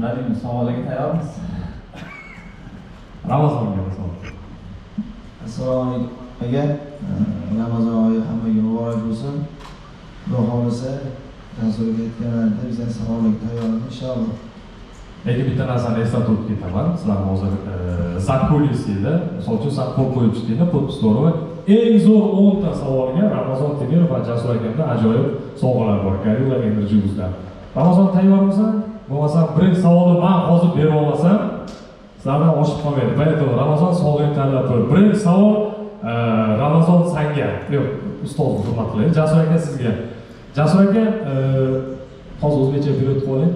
Nadim savoliga tayyormiz. Ramazonga misol. Assalomu alaykum aka. Ramazon oyi hammaga muborak bo'lsin. Xudo xolisa, Rasulga aytganlarida bizga savolga tayyormiz inshaalloh. Lekin bitta narsani eslatib o'tib ketaman. Sizlar hozir Zakkulisida, misol uchun savol qo'yib chiqdinglar, podpistorova eng zo'r 10 ta savolga Ramazon Temirov va Jasur akamdan ajoyib sovg'alar bor. Gorilla Energy Uz'dan. Ramazon tayyormisan? Bo'lmasa birinchi savolni men hozir bera olmasam, sizlardan oshib qolmaydi. Поэтому Ramazon sovg'ani tanlab qo'y. Birinchi savol Ramazon senga. Yo'q, ustoz hurmat qiling. Jasur aka sizga. Jasur aka hozir o'zbekcha berib qo'ying.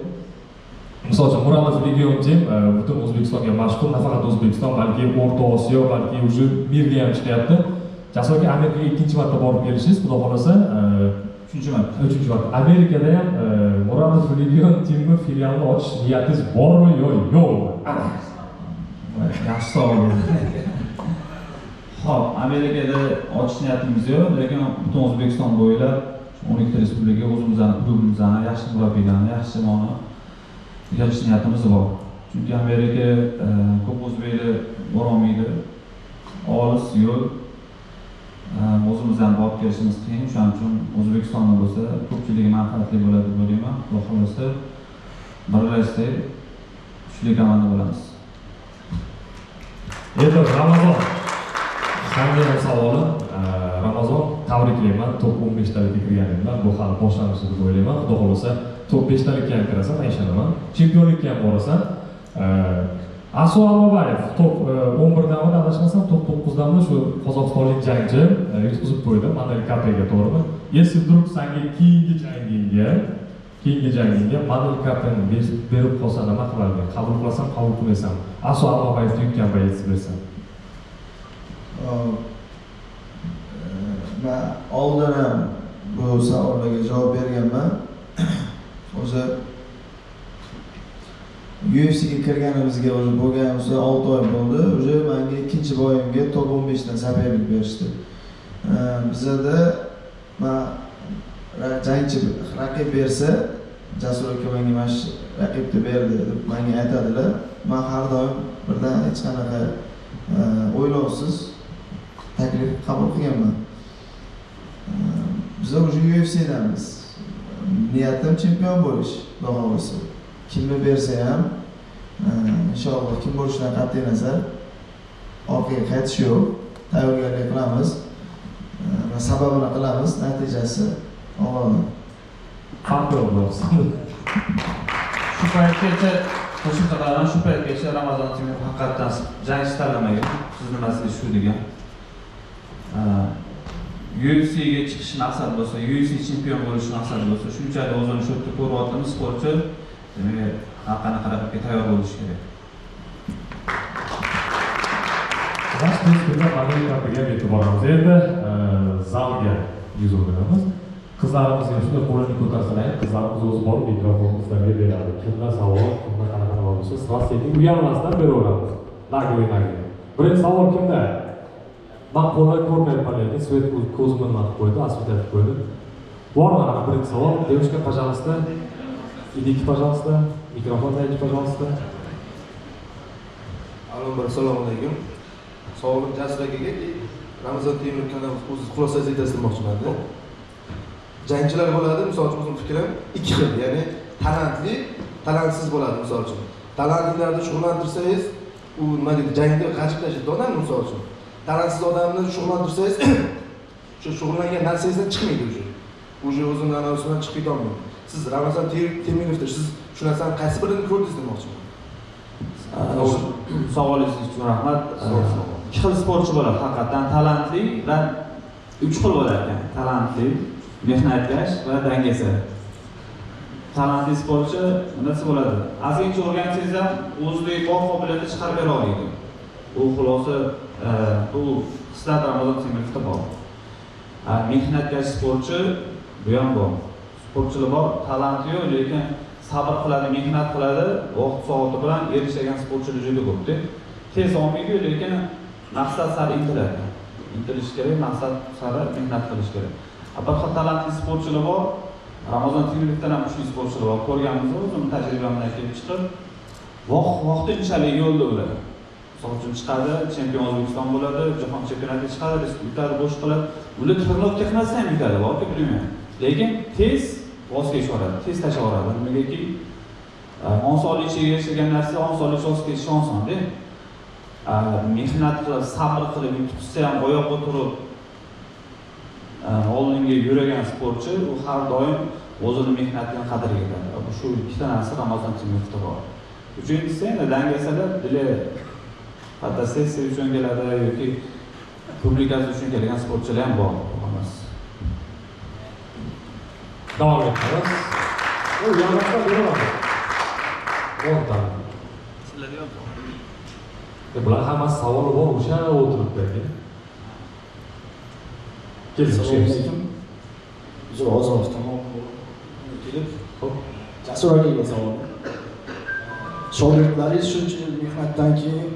Misol uchun Murodov Legion Team butun O'zbekistonga mashhur, nafaqat O'zbekiston, balki O'rta Osiyo, balki уже mirga ham chiqyapti. Jasur aka Amerikaga ikkinchi marta borib kelishingiz, xudo xolasa, uchinchi marta. Amerikada ham Murodov Legion Teamni filialini ochish niyatingiz bormi yo yo'qmi? Yaxshi savol. Xo'p, Amerikada ochish niyatimiz yo'q, lekin butun O'zbekiston bo'ylab 12 ta respublikaga o'zimizning klubimizdan yaxshi murabbiylarni, yaxshi jamoani yig'ish niyatimiz bor. Chunki Amerika ko'p o'zbeklar borolmaydi. Olis yo'l. O'zimiz ham borib kelishimiz qiyin. Shuning uchun O'zbekistonda bo'lsa, ko'pchiligi manfaatli bo'ladi deb o'ylayman. Xudo xolasa birlashsak, kuchli komanda bo'lamiz. Endi Ramazon. Senga savolim, Ramazon tabriklayman. Top 15 talikka kirganingdan bu hali boshlanishi deb o'ylayman. Xudo xolasa top 5 talikka ham kirasan, men ishonaman. Chempionlikka ham borasan. Aso Albayev top 11dan adashmasam, top 9dan shu qozog'istonlik jangchi yutqizib qo'ydi. Manel Kapega to'g'rimi? Если вдруг senga keyingi jangingga Manel Kapeni berib qolsa nima qilarding? Qabul qilasam, qabul qilmasam. Aso Albayevni yutgan bayt bersam. Men oldin ham bu savollarga javob berganman. O'zi UFC'ga kirganimizga o'zi bo'lganimizda 6 oy bo'ldi. O'zi menga ikkinchi bo'yimga top 15 dan zabyablik berishdi. Bizda jangchi raqib bersa, Jasur aka menga mana shu raqibni berdi deb menga aytadilar. Men har doim birdan hech qanaqa o'ylovsiz taklif qabul qilganman. Biz o'sha UFC'damiz. Niyatim chempion bo'lish, xudo xolasa. Kimni bersa ham inshaalloh kim bo'lishidan qat'iy nazar orqaga qaytish yo'q. Tayyorgarlik qilamiz. Sababini qilamiz, natijasi Allohdan. Qanday bo'lsin? Shu paytgacha qo'shimcha qilaman, shu paytgacha Ramazon Temirov haqiqatan jangchi tanlamagan. Siz nimasiga shu degan. UFC'ga chiqish maqsad bo'lsa, UFC chempion bo'lish maqsad bo'lsa, shunchalik o'zini shu yerda ko'ryaptimi sportchi, demak, har qanaqa raqibga tayyor bo'lish kerak. Biz Manel Kapega yetib boramiz. Endi zalga yuz o'giramiz. Qizlarimizga shunday qo'lini ko'tarsalar, qizlarimiz o'zi borib mikrofonni sizlarga beradi. Kimdan savol, kimdan qanaqa bo'lsa, strategiya uyalmasdan beraveramiz. Nagli. Birinchi savol kimda? Ben qo'llar ko'rmayapman, lekin svet ko'zimni nima qilib qo'ydi, asfalt qo'ydi. Bormi ana birinchi savol? Девушка, пожалуйста. Идите, пожалуйста. Mikrofon daydi, пожалуйста. Assalomu alaykum. Savolim Jasur akaga, Ramazon Temirovga o'z xulosangizni aytmoqchiman-da. Jangchilar bo'ladi, misol uchun o'zim fikrim ikki xil, ya'ni talantli, talantsiz bo'ladi misol uchun. Talantlilarni shug'ullantirsangiz, u nima deydi, jangda g'ajib tashlaydi odam misol uchun. Talantsiz odamni shug'ullantirsangiz, shu shug'ullangan narsangizdan chiqmaydi o'sha. O'sha o'zini anavsidan chiqib ketolmaydi. Siz Ramazon Temirovda siz shu narsani qaysi birini ko'rdingiz demoqchiman. Savolingiz uchun rahmat. Ikki xil sportchi bo'ladi, haqiqatan talantli va uch xil bo'lar ekan. Talantli, mehnatkash va dangasa. Talantli sportchi nima bo'ladi? Azingcha o'rgansangiz ham o'zidagi bor qobiliyatni chiqarib bera oladi. Bu xulosa bu hislat Ramazon Temirovda bor. Mehnatkash sportchi bu ham bor. Sportchilar bor, talanti yo'q, lekin sabr qiladi, mehnat qiladi, vaqt soati bilan erishgan sportchilar juda ko'p-da. Tez olmaydi, lekin maqsad sari intiladi. Intilish kerak, maqsad sari mehnat qilish kerak. Bir xil talantli sportchilar bor, Ramazon Temirovdan ham kuchli sportchilar bor. Ko'rganmiz, o'zim tajribamdan kelib chiqib, vaqtinchalik yo'lda ular. Misol uchun chiqadi, chempion O'zbekiston bo'ladi, jahon chempionatiga chiqadi, yutadi, bosh qiladi. Ular trenirovka qilmasdan ham yutadi, borku bilmayman. Lekin tez voz kechib tez tashlab yuboradi. Nimagaki osonlikcha erishgan narsa osonlikcha voz kechish osonda. Mehnat qilib, sabr qilib yutsa ham oyoqqa turib oldinga yuragan sportchi u har doim o'zining mehnatining qadriga yetadi. Shu ikkita narsa Ramazon Temirovda bor. Uchinchisi endi dangasalar dili fotosessiya uchun keladi yoki publikatsiya uchun kelgan sportchilar ham bor. Davom etamiz. U yonroqda beraman. O'rtada. Sizlarga ham bor. Bular hammasi savoli bor, o'sha o'tiribdi. Assalomu alaykum. Uzr ozroq tamom kelib, xo'p. Jasur akaga savol. Shogirdlaringiz shuncha yil mehnatdan keyin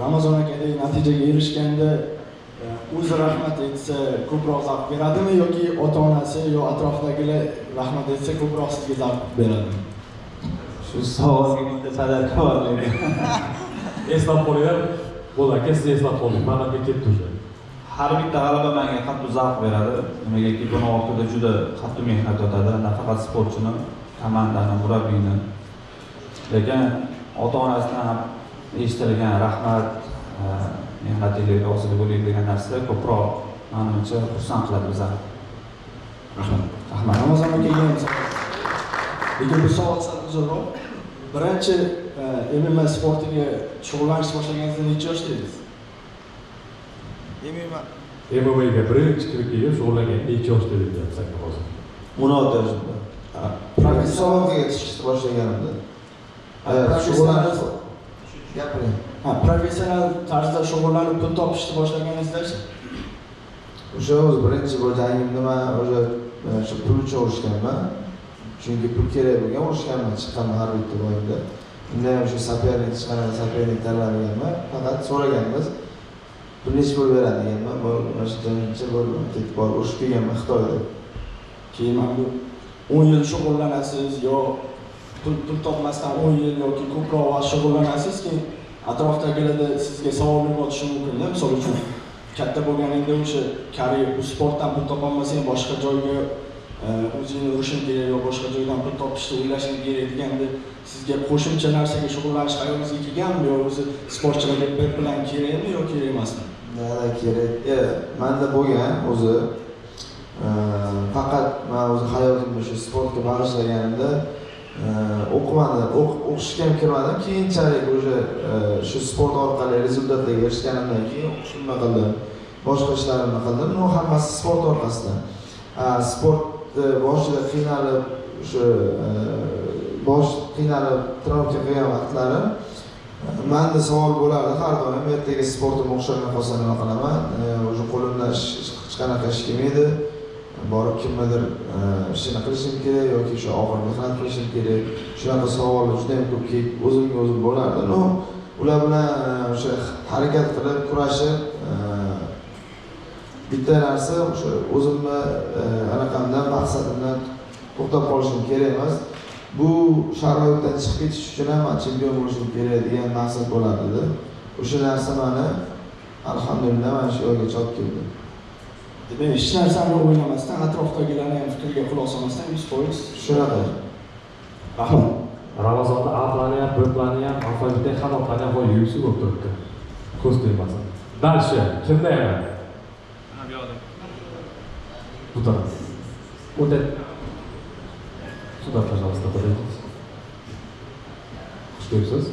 Ramazon akadek natijaga erishganda o'zi rahmat aytsa ko'proq zavq beradimi yoki ota-onasi yo atrofdagilar rahmat aytsa ko'proq sizga zavq beradimi? Shu savolga bitta sadaqat bor lekin. Eslab qo'yinglar. Bo'ldi aka, siz eslab qo'ying. Mana bu ketdi o'sha. Har bitta g'alaba menga qattiq zavq beradi. Nimagaki buni ortida juda qattiq mehnat o'tadi, nafaqat sportchini, komandani, murabbiyni. Lekin ota-onasidan ham eshitilgan rahmat, mehnatingiz rozilik bo'ling degan narsa ko'proq menimcha xursand qiladi bizani. Rahmat. Rahmat. Ramazon akaga ham lekin bu savol sal uzunroq. Birinchi MMA sportiga shug'ullanishni boshlaganingizda necha yoshda edingiz? MMA'ga birinchi kirib kelib shug'ullangan necha yoshda deyapsiz aka hozir? 16 yoshimda. Professionalga yetishishni boshlaganimda. Shug'ullanib gapiring. Professional tarzda shug'ullanib pul topishni boshlaganingizda o'sha o'z birinchi bu jangimda men o'sha pul uchun urushganman. Chunki pul kerak bo'lgan urushganman, chiqqanman har bitta o'yinda. Unda ham shu sopernik chiqqanida sopernik tanlaganman. Faqat so'raganmiz. Bir necha pul beradi deganman. Bu o'sha jangcha bo'lib ketib borib urushib kelganman Xitoyda. Keyin mana bu 10 yil shug'ullanasiz yo pul topmasdan 10 yil yoki ko'proq vaqt shug'ullanasiz keyin atrofdagilarda sizga savol bermoqchi mumkin-da. Misol uchun katta bo'lganingda o'sha bu sportdan pul topolmasang boshqa joyga o'zingni urishing kerak yo boshqa joydan pul topishni o'ylashing kerak deganda sizga qo'shimcha narsaga shug'ullanish hayolingizga kelganmi yo o'zi sportchilarga bir bilan kerakmi yo kerak emasmi? Nada kerak. Menda bo'lgan o'zi faqat men o'zi hayotimni shu sportga bag'ishlaganimda o'qishga ham kirmadim. Keyinchalik o'sha shu sport orqali rezultatlarga erishganimdan keyin o'qishimni qildim, boshqa ishlarimni qildim. Bu hammasi sport orqasidan. Sport boshida qiynalib trenirovka qilgan vaqtlarim menda savol bo'lardi har doim ertaga sportim o'xshamay qolsa nima qilaman? O'sha qo'limdan hech qanaqa ish kelmaydi. Borib kimnidir ishini qilishim kerak yoki shu og'ir mehnat qilishim kerak. Shunaqa savollar juda ham ko'p kelib o'zimga o'zim bo'lardi. Ular bilan o'sha harakat qilib, kurashib bitta narsa o'sha o'zimni anaqamdan, maqsadimdan to'xtab qolishim kerak emas. Bu sharoitdan chiqib ketish uchun ham chempion bo'lishim kerak degan maqsad bo'lardi. O'sha narsa meni alhamdulillah mana shu yo'lga olib keldi. Demak, hech narsani o'ylamasdan, atrofdagilarni ham fikriga quloq solmasdan 100% shunaqa. Rahmat. Ramazonda A plani ham, B plani ham, alfabetda hamma plani ham yuksak bo'lib turibdi. Ko'z tegmasin. Dальше kimda yana? Mana bu yoqda. Bu taraf. O'ta. Sуда, пожалуйста, подойдите. Xush kelibsiz.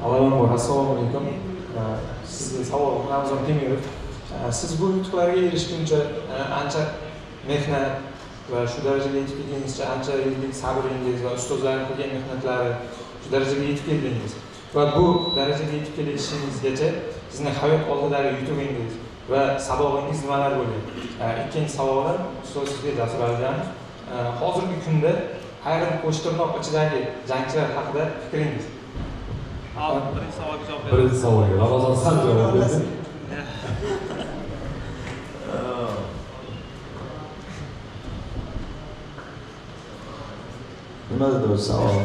Avvalambor assalomu alaykum. Sizga savol Ramazon Temirov. Siz bu yutuqlarga erishguncha ancha mehnat va shu darajaga yetib kelganingizcha ancha yillik sabringiz va ustozlarning qilgan mehnatlari shu darajaga yetib keldingiz. Va bu darajaga yetib kelishingizgacha sizning hayot oldidagi yutuqingiz va sabog'ingiz nimalar bo'lgan? Ikkinchi savolim sizga Jasur Alijonov. Hozirgi kunda ayrim qo'shtirnoq ichidagi jangchilar haqida fikringiz? Birinchi savolga javob beraman. Birinchi savolga Ramazon sal javob berdi. nima dedi o'zi savol?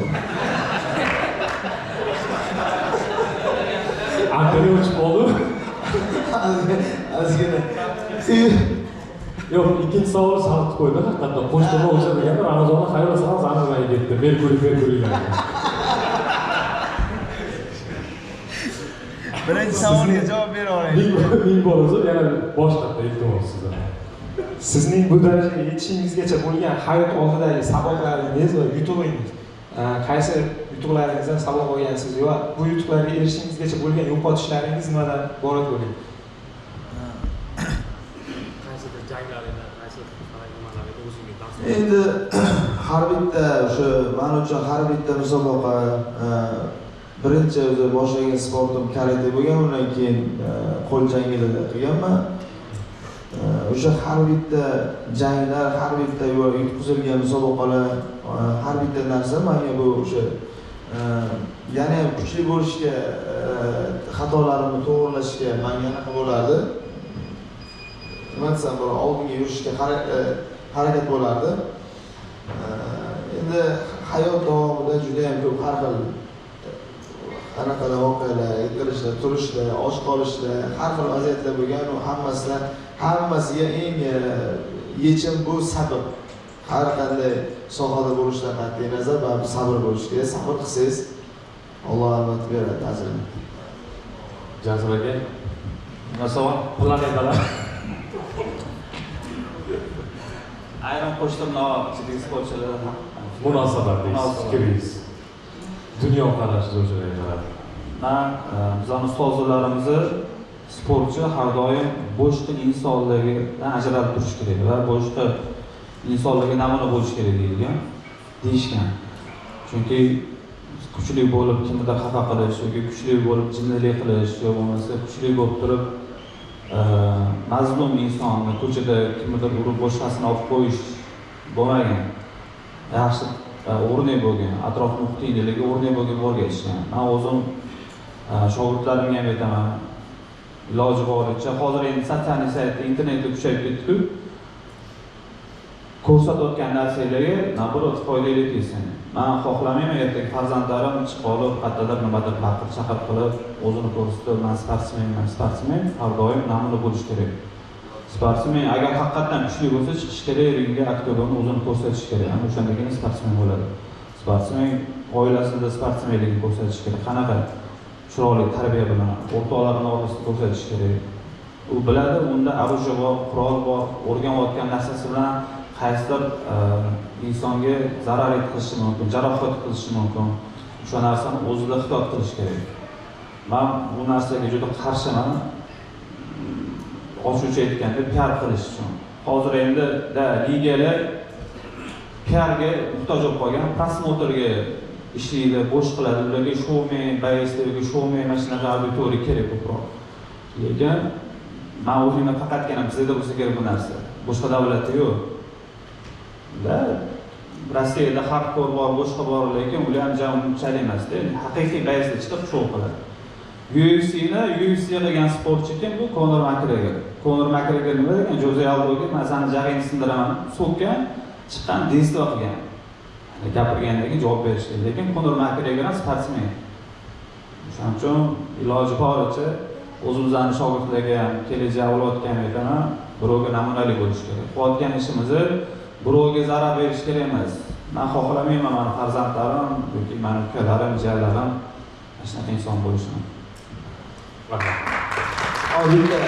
Anteni o'chib qoldi. Ozgina. Yo'q, ikkinchi savol sal qo'ydi. Haqiqatdan qo'shtirma o'sha degan Ramazonni xayr sanaz aniqlay ketdi. Merkuriy. Birinchi savolga javob bera olaylik. Ming bo'lsa yana boshqa iltimos sizdan. Sizning bu darajaga yetishingizgacha bo'lgan hayot oldidagi saboqlaringiz va yutuqingiz, qaysi yutuqlaringizdan saboq olgansiz va bu yutuqlarga erishishingizgacha bo'lgan yo'qotishlaringiz nimadan iborat bo'lgan? Qaysi bir janglaringdan, qaysi bir nimalarga o'zingizga dars Endi har bitta o'sha men uchun har bitta musobaqa birinchi o'zi boshlagan sportim karate bo'lgan, undan keyin qo'l jangida qilganman. O'sha har bitta janglar, har bitta yutqizilgan musobaqalar, har bitta narsa menga bu o'sha yana ham kuchli bo'lishga, xatolarimni to'g'rilashga menga anaqa bo'lardi. Nima desam bo'ladi, oldinga yurishga harakat bo'lardi. Endi hayot davomida juda ham ko'p har xil qanaqadir voqealar, yiqilishlar, turishlar, och qolishlar, har xil vaziyatlar bo'lgan va hammasiga eng yechim bu sabr. Har qanday sohada bo'lishidan qat'iy nazar baribir sabr bo'lish kerak. Sabr qilsangiz Alloh albatta beradi ajrini. Jasur aka, nima savol? Planetalar. Ayrim qo'shtirnoqchilik sportchilardan Munosabatingiz, fikringiz, dunyo qarashingiz o'shaga qarab. Men bizning ustozlarimizni sportchi har doim boshqa insonlardan ajralib turish kerak va boshqa insonlarga namuna bo'lish kerak deyishgan. Chunki kuchli bo'lib kimnidir xafa qilish yoki kuchli bo'lib jinnilik qilish yoki bo'lmasa kuchli bo'lib turib mazlum insonni ko'chada kimnidir urib boshqasini olib qo'yish bo'lmagan. Yaxshi o'rnak bo'lgan, atrof muhitligiga o'rnak bo'lgan o'rgatishgan. Men o'zim shogirdlarimga ham aytaman. Iloji boricha hozir endi sotsial saytda internetda kuchayib ketdi-ku. Ko'rsatayotgan narsalarga naborot foydali kelsin. Men xohlamayman ertaga farzandlarim chiqib olib, qayerdadir nimadir baqir chaqir qilib, o'zini ko'rsatib, men sportsmen, har doim namuna bo'lish kerak. Sportsmen agar haqiqatan kuchli bo'lsa, chiqish kerak, ringga aktyorni o'zini ko'rsatish kerak. Ana o'shandagina sportsmen bo'ladi. Sportsmen oilasida sportsmenligini ko'rsatish kerak. Qanaqa chiroyli tarbiya bilan o'rtoqlarini orasida ko'rsatish kerak. U biladi, unda aruja bor, qurol bor, o'rganayotgan narsasi bilan qaysidir insonga zarar yetkazishi mumkin, jarohat yetkazishi mumkin. O'sha narsani o'zida ehtiyot qilish kerak. Men bu narsaga juda qarshiman. Ochiqcha aytganda PR qilish uchun. Hozir endi ligalar PRga muhtoj bo'lib qolgan, prosmotrga ishlaydi, bo'sh qiladi, ularga shoumen, bayislarga shoumen, mana shunaqa auditoriya kerak ko'proq. Lekin men o'zimga faqatgina bizda bo'lsa kerak bu narsa. Boshqa davlatda yo'q. Rossiyada hardcore bor, boshqa bor, lekin ular ham jamoatchilik emasda. Haqiqiy bayisda chiqib show qiladi. UFC'ga qilgan sportchi kim? Bu Conor McGregor. Conor McGregor nima degan? Jose Aldoga men seni jag'ingni sindiraman, so'kkan, chiqqan destva qilgan. Gapirganlarga javob berish kerak. Lekin Conor McGregor ham sportsmen. Shuning uchun iloji boricha o'zimizning shogirdlarga ham kelajak avlodga ham aytaman, birovga namunali bo'lish kerak. Qilayotgan ishimizni birovga zarar berish kerak emas. Men xohlamayman meni farzandlarim yoki meni ukalarim, jiyanlarim shunaqa inson bo'lishini. Oldinda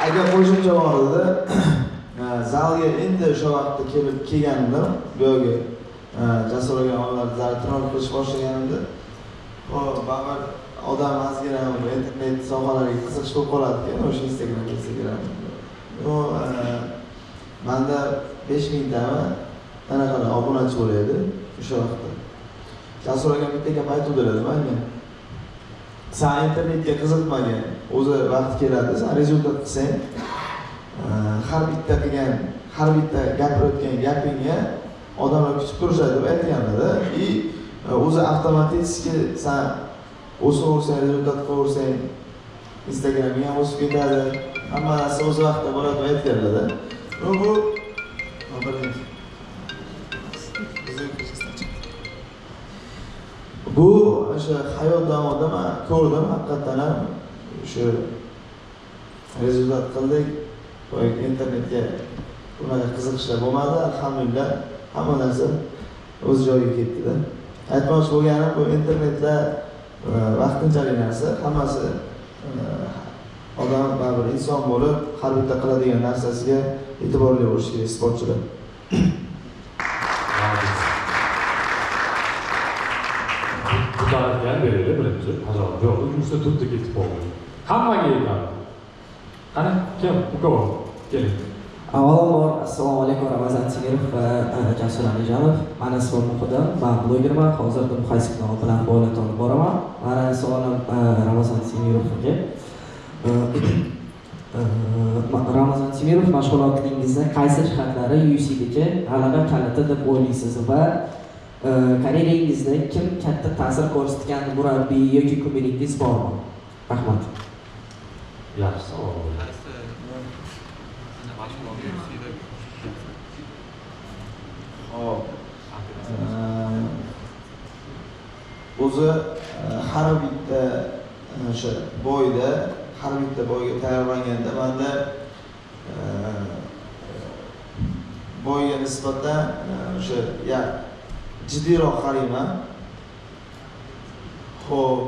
agar qo'shimcha bor edi, zalga endi o'sha vaqtda kelganimda, bu yerga Jasur aka onlar zarar qilish boshlaganimda, baribir odam ozgina internet sohalariga qiziqish bo'lib qoladi-ku, o'sha Instagram. Menda 5000 tami anaqa obunachi bo'ladi o'sha vaqtda. Jasur aka bitta gap aytib beradi menga. Sen internetga qiziqmagan, o'zi vaqt keladi, sen rezultat qilsang, har bitta qilgan, har bitta gapirayotgan gapingga odamlar kutib turishadi deb aytganlar-da. O'zi avtomatik sen o'saversang, rezultat qilaversang, Instagram'ga ham o'sib ketadi. Hamma narsa o'z vaqtida bo'ladi deb aytganlar-da. Bu Bu o'sha hayot davomida men ko'rdim, haqiqatan ham shu rezultat qildik. Internetga unaqa qiziqishlar bo'lmadi, alhamdulillah hamma narsa o'z joyiga ketdi-da. Aytmoqchi bo'lganim bu internetda vaqtinchalik narsa, hammasi odam baribir inson bo'lib, har bitta qiladigan narsasiga e'tiborli bo'lish kerak sportchilar. Bu tarafga beradi birinchi, ajoyib. Yo'q, uchta turtda ketib qoldi. Hammaga yetadi. Qani, kim? Ukov, keling. Avvalambor assalomu alaykum, Ramazan Temirov va Jasur Alijonov. Men sport muxbir va blogerman. Hozirda muxlislar bilan faoliyat olib boraman. Meni savolim Ramazan Temirovga. Ramazan Temirov, mashg'ulotingizda qaysi jihatlari UFC'dagi g'alaba kaliti deb o'ylaysiz va karyeringizda kim katta ta'sir ko'rsatgan murabbiy yoki kumiringiz bormi? Rahmat. Yaxshi savol. O'zi har bitta o'sha bo'yda, har bitta bo'yga tayyorlanganda menda bo'yga nisbatan o'sha jiddiyroq qarayman. Xo'p,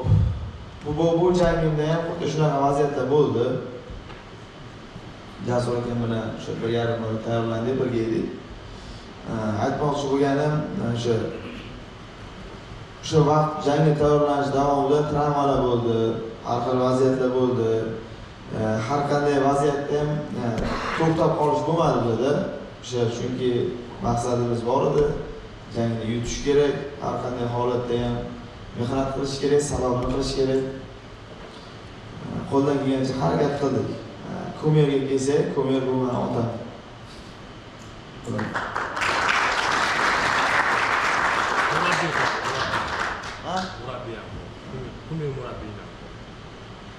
bu jangimda ham xuddi shunaqa vaziyatlar bo'ldi. Jasur akam bilan o'sha 1,5 oy tayyorlandik, birga edik. Aytmoqchi bo'lganim o'sha vaqt jangga tayyorlanish davomida travmalar bo'ldi, har xil vaziyatlar bo'ldi. Har qanday vaziyatda ham to'xtab qolish bo'lmadi bizda. O'sha chunki maqsadimiz bor edi. Jangni yutish kerak, har qanday holatda ham mehnat qilish kerak, sababni qilish kerak. Qo'ldan kelgancha harakat qildik. Ko'merga kelsak, ko'mer bu meni otam.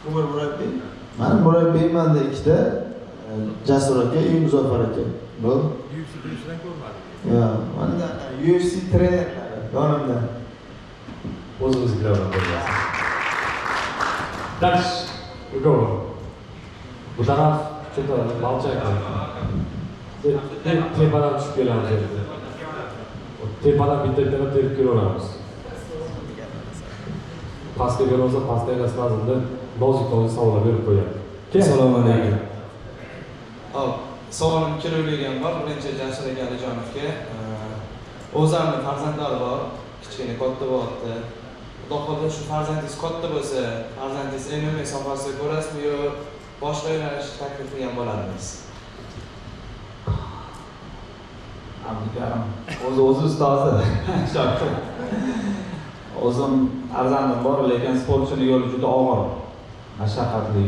Ko'mir murabbiy. Meni murabbiyimda ikkita, Jasur aka, Muzaffar aka. Bu UFC'dan ko'rmadim. Yo'q, menda UFC trenerlari yonimda. O'zimizga ko'ramiz. Dash. Go. Bu taraf juda balchak. Tepadan tushib kelamiz. Tepadan bitta-bitta terib kelaveramiz. Pastga berolsa, pastga egasida nozik savollar berib qo'yadi. Assalomu alaykum. Hop, savolim kelavergan bor. Birinchi Jasur aka Alijonovga. O'zimning farzandlarim bor, kichkina katta bo'lyapti. Xudo xohlasa shu farzandingiz katta bo'lsa, farzandingiz MMA sohasida ko'rasizmi yo boshqa yo'nalish taklif qilgan bo'larsiz? Abdukarim o'zi ustozi. O'zim farzandim bor, lekin sportchining yo'li juda og'ir, mashaqqatli.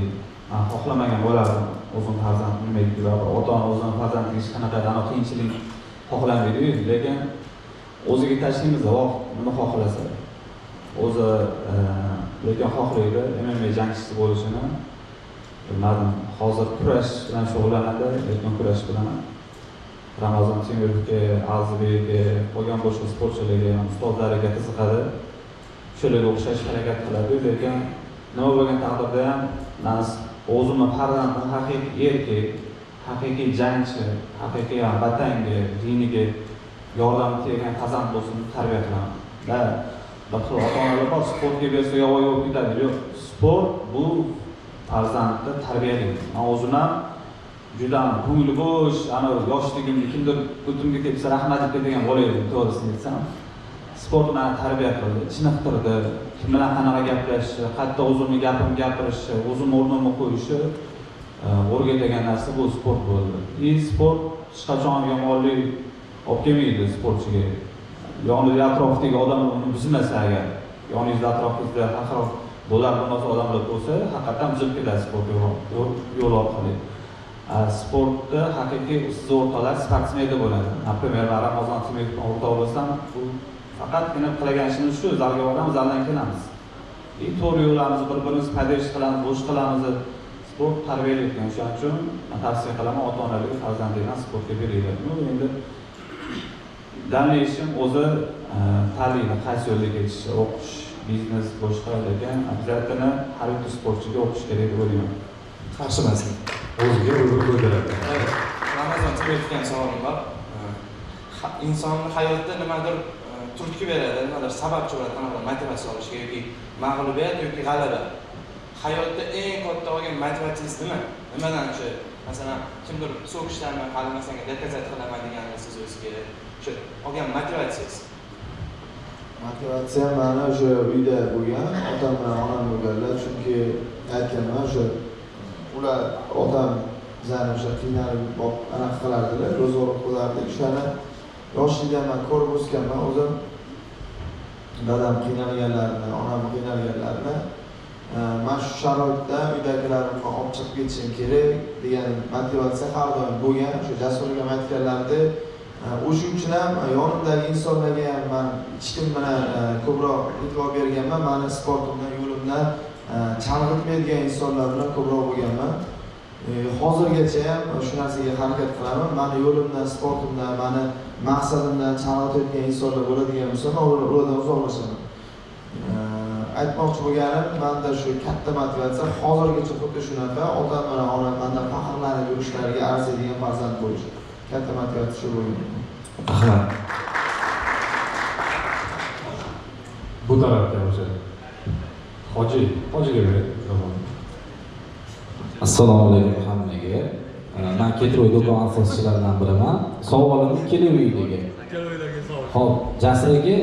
Men xohlamagan bo'lardim. O'zim farzandim nimaga va ota-ona o'zini farzandiga hech qanaqa qiyinchilik xohlamaydi-yu, lekin o'ziga tashlaymiz, nima xohlasa. O'zi lekin xohlaydi MMA jangchisi bo'lishini. Bilmadim, hozir kurash bilan shug'ullanadi, lekin kurash bilan Ramazon Temirovga, Azizbekga, qolgan boshqa sportchilarga, ustozlarga qiziqadi. Shularga o'xshash harakat qiladi, lekin nima bo'lgan taqdirda ham men o'zimni farzandim haqiqiy erkak, haqiqiy jangchi, haqiqiy vatanga, diniga yordam bergan farzand bo'lsin tarbiya qilaman. Va bir xil ota-onalar bor, sportga bersa yovvoyi bo'lib ketadi. Yo'q, sport bu farzandni tarbiyalaydi. Men o'zimdan juda ko'ngli bo'sh, ana yoshligimda kimdir o'timga tepsa rahmat degan bola edim, to'g'risini aytsam. Sport meni tarbiya qildi, chiniqtirdi. Kim bilan qanaqa gaplashishni, qayerda o'zimni gapimni gapirishni, o'zim o'rnimga qo'yishni o'rgatgan narsa bu sport bo'ldi. Sport hech qachon yomonlik olib kelmaydi sportchiga. Yonida atrofdagi odamlar uni buzmasa agar, yoningizda atrofingizda haqoq bo'ladigan odamlar bo'lsa, haqiqatan buzib ketadi sport yo'l orqali. Sportda haqiqiy siz o'rtoqlar sportsmenlar bo'ladi. Например, Ramazon Temirovni o'rtoq bo'lsam, bu faqatgina qilgan ishimiz shu, zalga boramiz, zaldan kelamiz. To'g'ri yo'llarimizni bir-birimiz podдержка qilamiz, bo'sh qilamiz. Sport tarbiyalayotgan, shuning uchun men tavsiya qilaman ota-onalarga farzandlarini sportga beringlar. Endi dallashim o'zi tanlaydi qaysi yo'lga ketishi, o'qish, biznes, boshqa degan обязательно har bitta sportchiga o'qish kerak deb o'ylayman. Qarshimasman. O'ziga o'zi qo'ydiradi. Ramazon Timurovdan savolim bor. Inson hayotda nimadir turtki beradi, nimadir sababchi bo'ladi, qanaqa motivatsiya olishga yoki mag'lubiyat yoki g'alaba. Hayotda eng katta olgan motivatsiyangiz nima? Nimadan shu, masalan, kimdir so'kishdanmi, hali masalan dokazat qilaman deganini siz o'zingizga shu olgan motivatsiyangiz. Motivatsiya mana o'sha uyda bo'lgan, otam bilan onam bo'lganlar, chunki aytganman o'sha ular otam bizani o'sha qiynalib anaqa qilardilar, ro'zg'or qilardi. O'shani yoshlikdan men ko'rib o'sganman, o'zim dadam qiynalganlarini, onam qiynalganlarini mana shu sharoitda uydagilarimni olib chiqib ketishim kerak degan motivatsiya har doim bo'lgan. O'sha Jasurga ham aytganlaridek, o'sha uchun ham yonimdagi insonlarga ham men hech kim bilan ko'proq e'tibor berganman. Meni sportimdan, yo'limdan chalg'itmaydigan insonlar bilan ko'proq bo'lganman. Hozirgacha ham shu narsaga harakat qilaman. Meni yo'limdan, sportimdan, meni maqsadimdan chalg'itayotgan insonlar bo'ladigan bo'lsa, ulardan uzoqlashaman. Aytmoqchi bo'lganim, menda shu katta motivatsiya hozirgacha xuddi shunaqa, otam bilan onam mendan faxrlanib yurishlariga arziydigan farzand bo'lish. Katta motivatsiya shu bo'lgan. Rahmat. Bu tarafda o'sha hojiga beradi. Assalomu alaykum hammaga. Men Ketroy do'kon asoschilaridan biriman. Savolim Keloydagi. Xo'p, Jasur aka,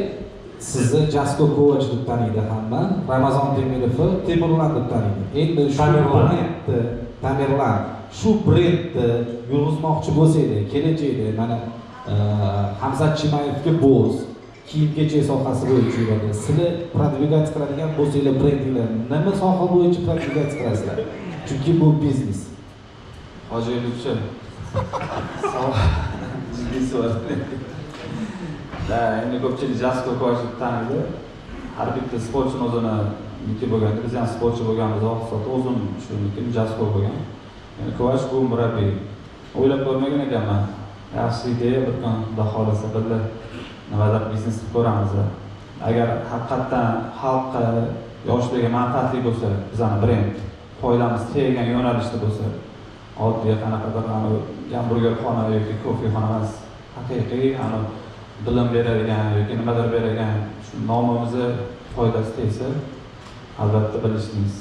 sizni Jasko Kovaч deb taniydi hamma. Ramazon Temirovni Temurlan deb taniydi. Endi shu brendni, Tamerlan, shu brendni yurg'izmoqchi bo'lsangiz, kelajakda mana Hamzat Chimayevga bo'z, kiyim-kechak sohasi bo'yicha yuradi. Sizlar prodvigatsiya qiladigan bo'lsanglar brendinglar, nima soha bo'yicha prodvigatsiya qilasizlar? Chunki bu biznes. Hoji Lutfi. Da, endi ko'pchilik Jasko Kovachni taniydi. Har bitta sportchi o'zini niki bo'lgan, biz ham sportchi bo'lganmiz, hisobda o'zim shuniki Jasko bo'lgan. Ya'ni Kovach bu murabbiy. O'ylab ko'rmagan ekanman. Yaxshi ideya, bir kun Xudo xolasa birga nimadir biznes qilib ko'ramiz. Agar haqiqatan xalqqa, yoshlarga manfaatli bo'lsa, bizning brend foydamiz teggan yo'nalishda bo'lsa, oddiy qanaqadir gamburgerxona yoki kofexona emas, haqiqiy bilim beradigan yoki nimadir beradigan shu nomimizni foydasi tegsa, albatta bilishimiz.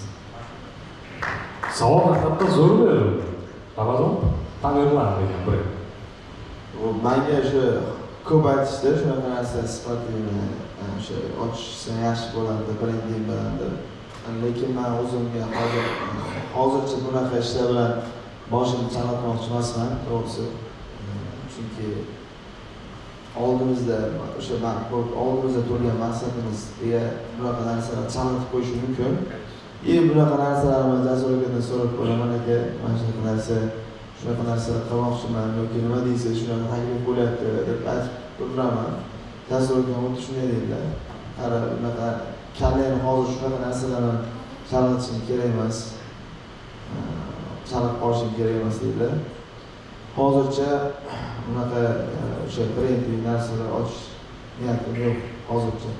Savol hatto zo'r berildi. Ramazon Tamerlan degan brend. Menga shu ko'p aytishdi, shunaqa narsa sifatini o'sha ochishsa yaxshi bo'ladi, brending bilan deb. Lekin men o'zimga hozircha bunaqa ishlar bilan boshimni chalg'itmoqchi emasman, to'g'risi. Chunki oldimizda o'sha oldimizda turgan maqsadimiz deya bunaqa narsalar chalg'itib qo'yishi mumkin. Bunaqa narsalarni Jasurdan so'rab qo'yaman aka, mana shunaqa narsa qilmoqchiman yoki nima deysiz, shunaqa taklif bo'lyapti deb aytib turaman. Jasurdan xuddi shunday deydilar. Qara, bunaqa kallayni hozir shunaqa narsalarni chalg'itishim kerak emas. Chalg'ib qolishim kerak emas deydilar. Hozircha bunaqa o'sha brending narsalar ochish niyatim yo'q hozircha.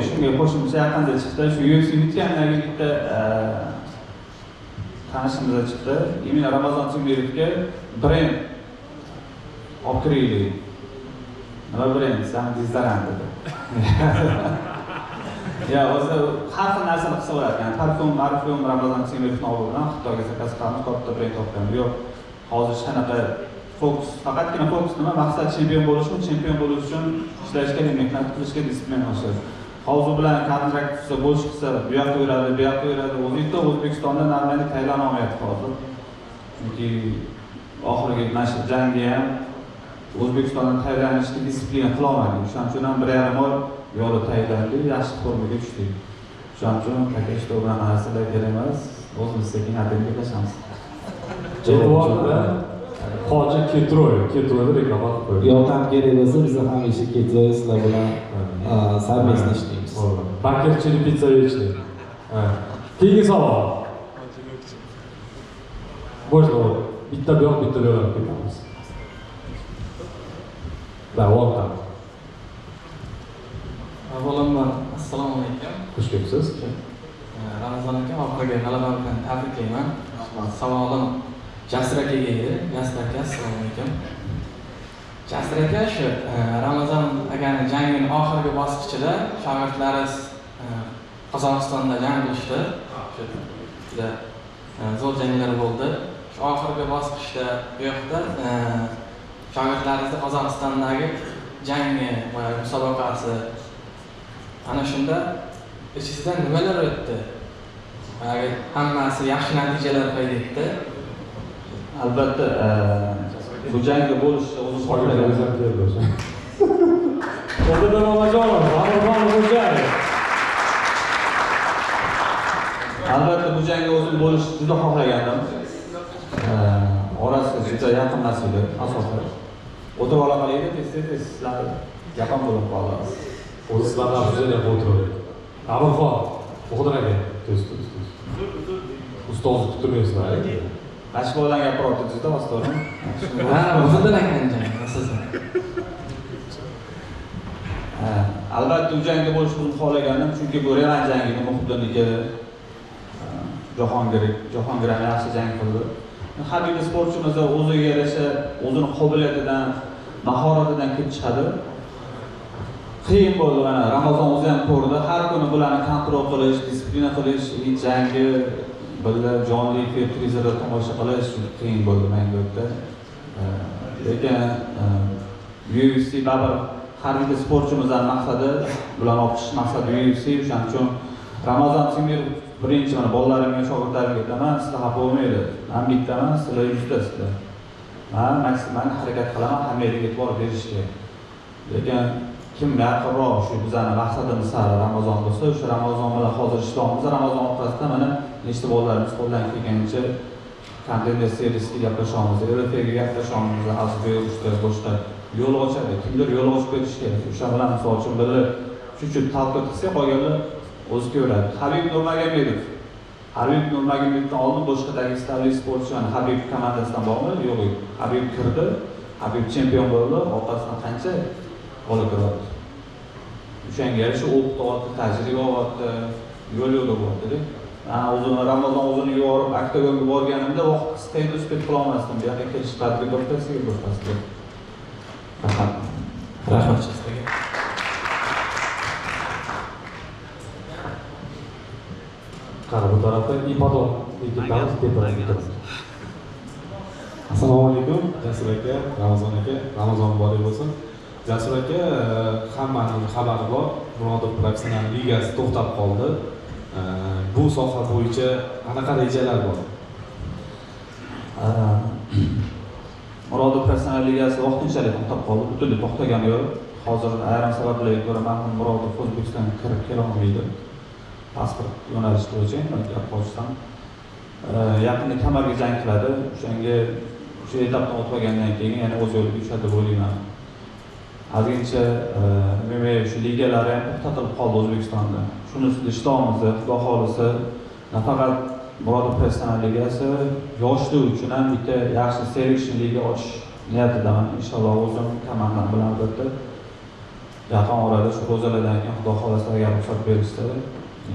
Shunga qo'shimcha yaqinda chiqdi. Shu UFC bitgandan bitta tanishimizda chiqdi. Imina Ramazon Temirovga brend olib kiraylik. Nima brend? San dizdaran dedi. Ya, o'zi har xil narsani qilsa bo'ladi. Ya'ni parfum Ramazon Temirovni olgan, Xitoyga zakaz qilamiz, katta brend olgan. Yo'q, hozir qanaqa fokus, faqatgina fokus nima? Maqsad chempion bo'lish uchun ishlash kerak, mehnat qilish kerak, disiplina olish. Hozir bilan kontrakt qilsa, bo'lish qilsa, bu yoqqa yuradi. O'zbekistonda O'zbekistonda normalni tayyorlana olmayapti hozir. Chunki oxirgi mana shu jangga ham O'zbekistondan tayyorlanishga disiplina qila olmadik. Shuning uchun ham 1,5 oy yo'lda tayyorlandik, yaxshi formaga tushdik. Shuning uchun takashto bilan narsalar kerak emas, o'zimiz sekin adabiyotga qilamiz. E'tiborda Hoji Ketroyni reklama qilib qo'ydi. Yordam kerak bo'lsa, biz hamisha Ketroy sizlar bilan совместно ishlaymiz. Bakirchilik pitsavichlik. Keyingi savol. Bo'ldi. Bitta bu yoq, bitta bu yoqqa ketamiz. Davom. Avvalambor assalomu alaykum. Xush kelibsiz. Ramazon aka, oxirgi g'alaba bilan tabriklayman. Savolim Jasur akaga edi. Jasur aka, assalomu alaykum. Jasur aka, shu Ramazon akaning jangining oxirgi bosqichida shogirdlari Qozog'istonda jang qilishdi. Juda zo'r janglar bo'ldi. Shu oxirgi bosqichda bu yoqda shogirdlaringizni Qozog'istondagi jangi va musobaqasi ana shunda ichingizdan nimalar o'tdi? Hammasi yaxshi natijalar qayd etdi. Albatta, bu jangda bo'lishni o'zim xohlagan. Qo'lida Mamajonov, Ramazon Xo'jayev. Albatta, bu jangda o'zim bo'lishni juda xohlagandim. Orasi juda yaqinlashdi asosan. O'tirib ola qolaydi, tez-tez sizlar yaqin bo'lib qoldi. O'zi sizlardan huzurda o'tiradi. Amirxon, Muxdir aka, tez. Ustozni kuttirmaysizlar. Mashq bilan gapiryapti juda astoydam. Muxdir akaning jangi, sizlar. Albatta, bu jangda bo'lishni xohlaganim, chunki bu revansh jangi Muxdirniki Jahongir ham yaxshi jang qildi. Habib sportchimiz o'ziga yarasha, o'zining qobiliyatidan, mahoratidan kelib chiqadi. Qiyin bo'ldi mana Ramazon o'zi ham ko'rdi. Har kuni bularni kontrol qilish, disiplina qilish, jangi birga jonli efir televizorda tomosha qilish qiyin bo'ldi menga o'tda. Lekin UFC baribir har bir sportchimizning maqsadi bularni o'qish maqsadi UFC, o'shaning uchun Ramazon Temirov birinchi mana bolalarimga, shogirdlarimga aytaman, sizlar xafa bo'lmaydi. Men bittaman, sizlar yuztasizlar. Men maksimal harakat qilaman, hammaga e'tibor berishga. Lekin kim yaqinroq shu bizning maqsadimiz sari Ramazon bo'lsa, o'sha Ramazon bilan hozir ishlaymiz. Ramazon orqasida mana nechta bolalarimiz qo'ldan kelganicha kontender servisga gaplashamiz, RFga gaplashamiz, asli boshqa yo'l ochadi. Kimdir yo'l ochib berish kerak. O'sha bilan misol uchun biri shu talqin qilsa, qolganlar o'zi ko'radi. Habib Nurmagomedovdan oldin boshqa Dag'istonlik sportchilar Habib komandasidan bormi? Yo'q edi. Habib kirdi, Habib chempion bo'ldi, orqasidan qancha bola kirdi. O'shanga yarasha o'qityapti, tajriba olyapti, yo'l bo'lyapti. O'zini Ramazon o'zini yuborib oktagonga borganimda vaqt qisqaydi, uspet qila olmasdim. Bu yoqqa kelish qadri to'xtasiga to'xtasdi. Rahmat sizlarga. Qara bu tarafda Ipadon yigitlarimiz teparaga. Assalomu alaykum, Jasur aka, Ramazon aka, Ramazon muborak bo'lsin. Jasur aka, hammaning xabari bor. Murodov professional ligasi to'xtab qoldi. Bu soha bo'yicha qanaqa rejalar bor? Murodov professional ligasi vaqtinchalik to'xtab qoldi, butunlay to'xtagani yo'q. Hozir ayrim sabablarga ko'ra marhum Murodov O'zbekistonga kirib kela olmaydi. Pasport yo'nalishi bo'yicha gap qilsam, yaqinda Kamarga jang qiladi. O'shanga shu etapdan o'tmagandan keyin yana o'z yo'liga tushadi deb o'ylayman. Hozircha MMA shu ligalari ham to'xtatilib qoldi O'zbekistonda. Shuni ustida ishlaymiz, xudo xolisa, nafaqat Murodov professional ligasi yoshlar uchun ham bitta yaxshi selection liga ochish niyatidaman. Inshaalloh o'zim komandam bilan albatta yaqin orada shu ro'zalardan keyin xudo xolisa agar ruxsat berishsa,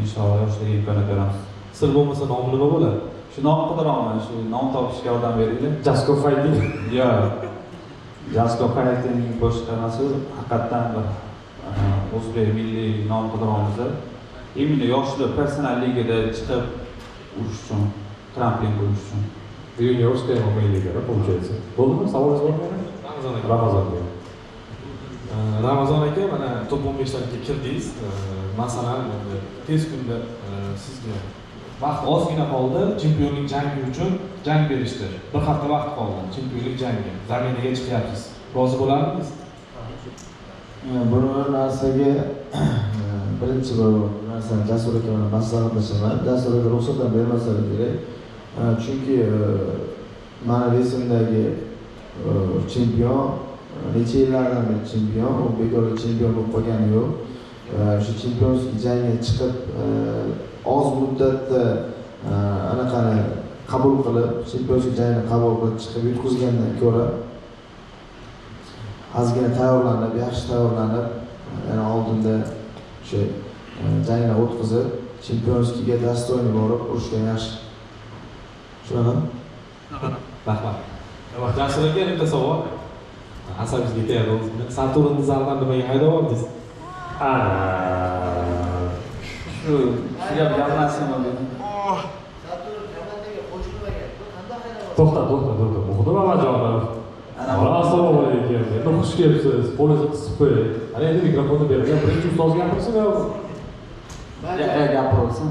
inshaalloh yoshlarga imkoniyat beramiz. Sir bo'lmasa nomi nima bo'ladi? Shu nom qidiraman, shu nom topishga yordam beringlar. Jasko Fighting. Yo'q. Jasko Fighting boshqarmasi haqiqatan bir o'zbek milliy nom qidiramiz. Imini yoshlar personal ligada chiqib urush uchun, trampling bo'lish uchun. Juniorskaya MMA ligada получается. Bo'ldimi? Savolingiz bormi? Ramazon aka. Ramazon aka, mana top 15 talikka kirdingiz. Masalan, tez kunda sizga vaqt ozgina qoldi, chempionlik jangi uchun jang berishdi. Bir hafta vaqt qoldi chempionlik jangi. Zaminaga chiqyapsiz. Rozi bo'lardingiz? Bu narsaga birinchi bir narsani Jasur aka bilan maslahatlashaman. Jasur aka ruxsat bermasa kerak. Chunki mana resimdagi chempion necha yillardan beri chempion, u bekorga chempion bo'lib qolgani yo'q. Shu chempionlik jangiga chiqib oz muddatda anaqani qabul qilib, chempionlik jangini qabul qilib chiqib yutqizgandan ko'ra ozgina tayyorlanib, yaxshi tayyorlanib, yana oldinda o'sha janglar o'tkazib, chempionskiga dostoyni borib urushgan yaxshi. Shunaqa? Rahmat. Jasur aka, bitta savol. Asabimizga tegadi o'zimni. Saturnni zaldan nimaga haydab oldingiz? Shu gap gaplasini dedim. To'xta. Muhdim Amajonov. Assalomu alaykum. Endi xush kelibsiz. Qo'lingizni qisib qo'ying. Ana endi mikrofonni bergan. Birinchi ustoz gapirsin yo'qmi? Gapirsin.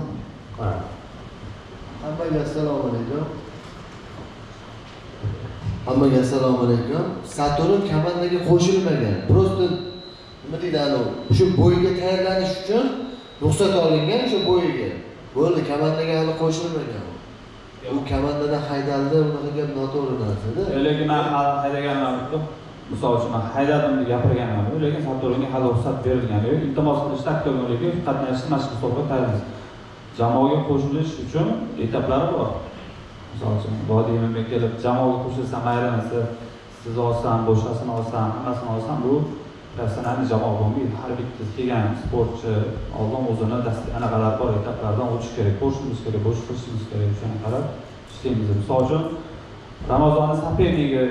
Ha. Hammaga assalomu alaykum. Hammaga assalomu alaykum. Saturn komandaga qo'shilmagan. Просто nima deydi shu bo'yiga tayyorlanish uchun ruxsat olingan o'sha bo'yiga. Bo'ldi, komandaga hali qo'shilmagan. U komandadan haydaldi, unaqa gap noto'g'ri narsa-da. Lekin men haydaganman yo'q. Misol uchun men haydadim deb gapirganman, lekin Saturnga hali ruxsat berilgani yo'q. Iltimos qilish taktiloligi qatnashish mashq hisobga tayyorlanadi. Jamoaga qo'shilish uchun etaplari bor. Misol uchun Vodiyga kelib jamoaga qo'shilsam aylanasi, siz olsam, boshqasini olsam, hammasini olsam bu professional jamoa bo'lmaydi. Har bitta kelgan sportchi oldin o'zini anaqalar bor, etaplardan o'tish kerak, qo'shilish kerak, boshqa qilishimiz kerak, shunga qarab ishlaymiz. Misol uchun Ramazonni sapernigi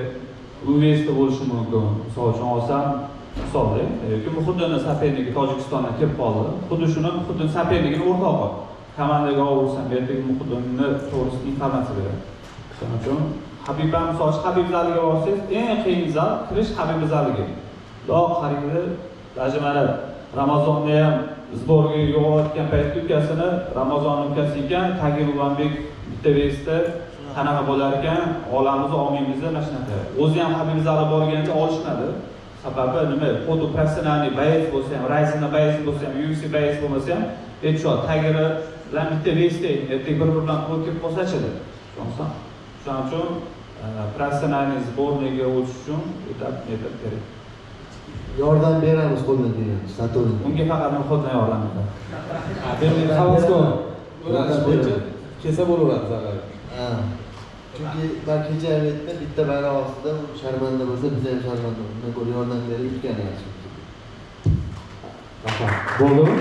UVSda bo'lishi mumkin. Misol uchun olsam, hisoblang, yoki Muhiddinni sapernigi Tojikistondan kelib qoldi. Xuddi shuni Muhiddin sapernigini o'rtog'i komandaga olsam, ertaga Muhiddinni to'g'risida informatsiya beradi. Shuning uchun Habib ham misol uchun Habib zaliga borsangiz, eng qiyin zal kirish Habib zaliga. Loq qariydi, даже mana Ramazonni ham zborga yo'qotgan paytda ukasini, Ramazon ukasi ekan, Tagir Ulanbek bitta vesda qanaqa bo'lar ekan, olamiz, olmaymiz mana shunaqa. O'zi ham Habib zali borganda olishmadi. Sababi nima? Foto professionalniy bayis bo'lsa ham, Ryzen bayis bo'lsa ham, UFC bayis bo'lmasa ham, aytishadi, Tagir bilan bitta vesda, ertaga bir-biridan qo'l kelib qolsa-chi. Shuning uchun professionalniy zborniga o'tish uchun etap kerak. Yordam beramiz qo'ldan kelgan Saturn. Unga faqat Muhiddin yordam beradi. Endi havaskor yo'nalish bo'yicha kelsa bo'laveradi zalga. Ha. Chunki men kecha aytdim, bitta bayroq ostida sharmanda bo'lsa, biz ham sharmanda. Undan ko'ra yordam berib yutgan yaxshi. Rahmat. Bo'ldimi?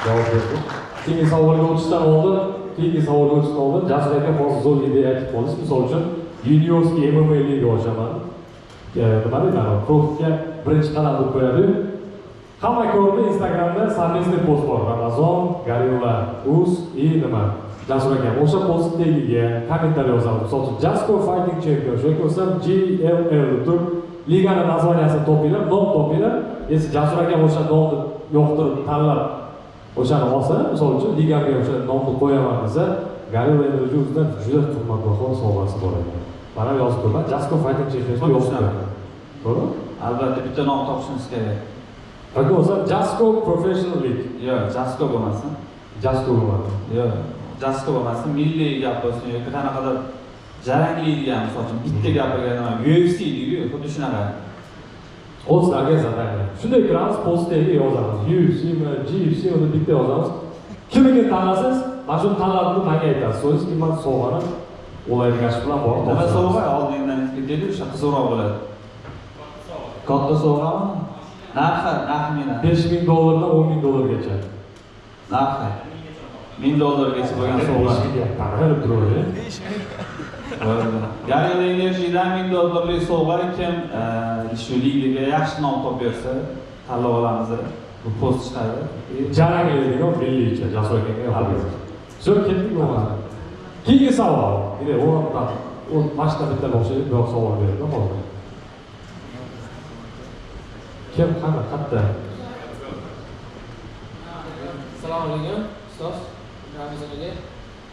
Javob berdim. Keyingi savolga o'tishdan oldin, Jasur aka hozir zo'r idea aytib qoldingiz. Misol uchun, juniorskiy MMA liga ochaman. Nima deyman, profga birinchi kanal deb qo'yadi. Hamma ko'rdi, Instagramda совместный post bor. Ramazon, Gorilla, Uz, nima? Jasur aka o'sha postdagiga kommentariy yozamiz. Misol uchun, Jasko Fighting Champion, yoki bo'lsam GLL deb ligani nazvaniyasini topinglar, nom topinglar. Endi Jasur aka o'sha nomni yoqtirib tanlab o'shani olsa, misol uchun ligaga o'sha nomni qo'yaman desa, Gorilla endi o'zidan juda qimmatbaho sovg'asi bor ekan. Mana yozib qo'yman, Jasko Fighting Champion yozib qo'yman. To'g'ri? Albatta bitta nom topishimiz kerak. Yoki bo'lsa Jasko Professional League. Yo'q, Jasko bo'lmasin. Jasko bo'lmasin. Yo'q, Jasko bo'lmasin, milliy gap bo'lsin yoki qanaqadir jarangli degan, misol uchun bitta gapirgan UFC deydi-ku, xuddi shunaqa. O'zlarga zadaniya. Shunday qilamiz, postdagi yozamiz. UFCmi, GFCmi deb bitta yozamiz. Kimga tanlasangiz, mana shu tanlovni menga aytasiz. So'z qiymat sovg'ani olaydigan ish bilan borib Nima sovg'a oldindan aytib o'sha qizg'aroq bo'ladi. Katta sovg'ami? Narxi $5000 dan $10,000gacha. Narxi $1000gacha bo'lgan sovg'a. Qarab turadi. Garilla Energy'dan $1000 sovg'a kim shu ligaga yaxshi nom topib bersa, tanlab olamiz. Bu post chiqadi. Jaranglaydigan millicha Jasur akaga yoqadi. Shu ketdik bo'lmadi. Keyingi savol. Ine o mashina bitta o'xshaydi, biroq savol berdi hozir. Kim qani qatta? Assalomu alaykum, ustoz.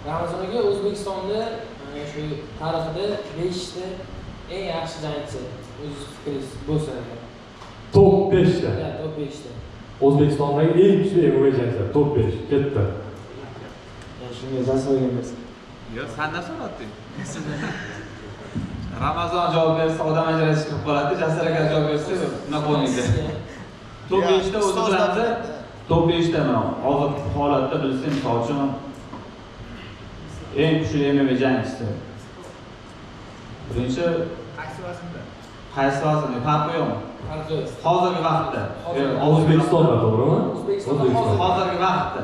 Ramazon aka O'zbekistonda shu tarixida 5 ta eng yaxshi jangchi o'z fikringiz bo'lsa agar. Top 5 ta. Ha, top 5 ta. O'zbekistondagi eng kuchli MMA jangchilar top 5 ketdi. Shunga Jasurga bersin. Yo'q, sendan so'rading. Ramazon javob bersa odam ajrashib qolib qoladi, Jasur aka javob bersa unaqa bo'lmaydi. Top 5 ta o'zi bilan top 5 ta mana hozir holatda bilsam, misol uchun eng kuchli MMA jangchisi. Birinchi Qaysi vazirlik? Farqi yo'qmi? Farqi yo'q. Hozirgi vaqtda. O'zbekistonda to'g'rimi? O'zbekistonda Hozirgi vaqtda.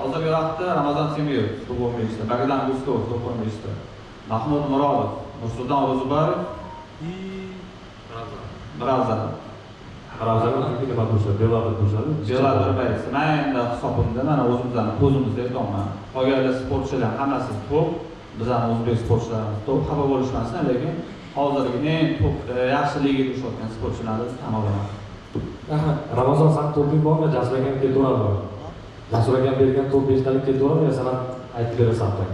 hozirgi vaqtda Ramazon Temirov top 15 ta, Bogdan Gustov top 15 ta, Mahmud Murodov, Nursulton Ro'zibarov Brazil. Ramazon nima bo'lsa, Belarus bo'ladi. Belarus. Men endi hisobimda mana o'zimizdan ko'zimizda aytaman. Qolgan sportchilar hammasi top, bizning o'zbek sportchilarimiz top, xabar bo'lishmasin, lekin hozirgi eng top yaxshi ligaga tushayotgan sportchilarni tan olaman. Rahmat. Ramazon san to'ping bormi? Jasur akam ketaveradimi? Jasur akam bergan top 5 talik ketaveradimi? Yo san aytib berasan tan.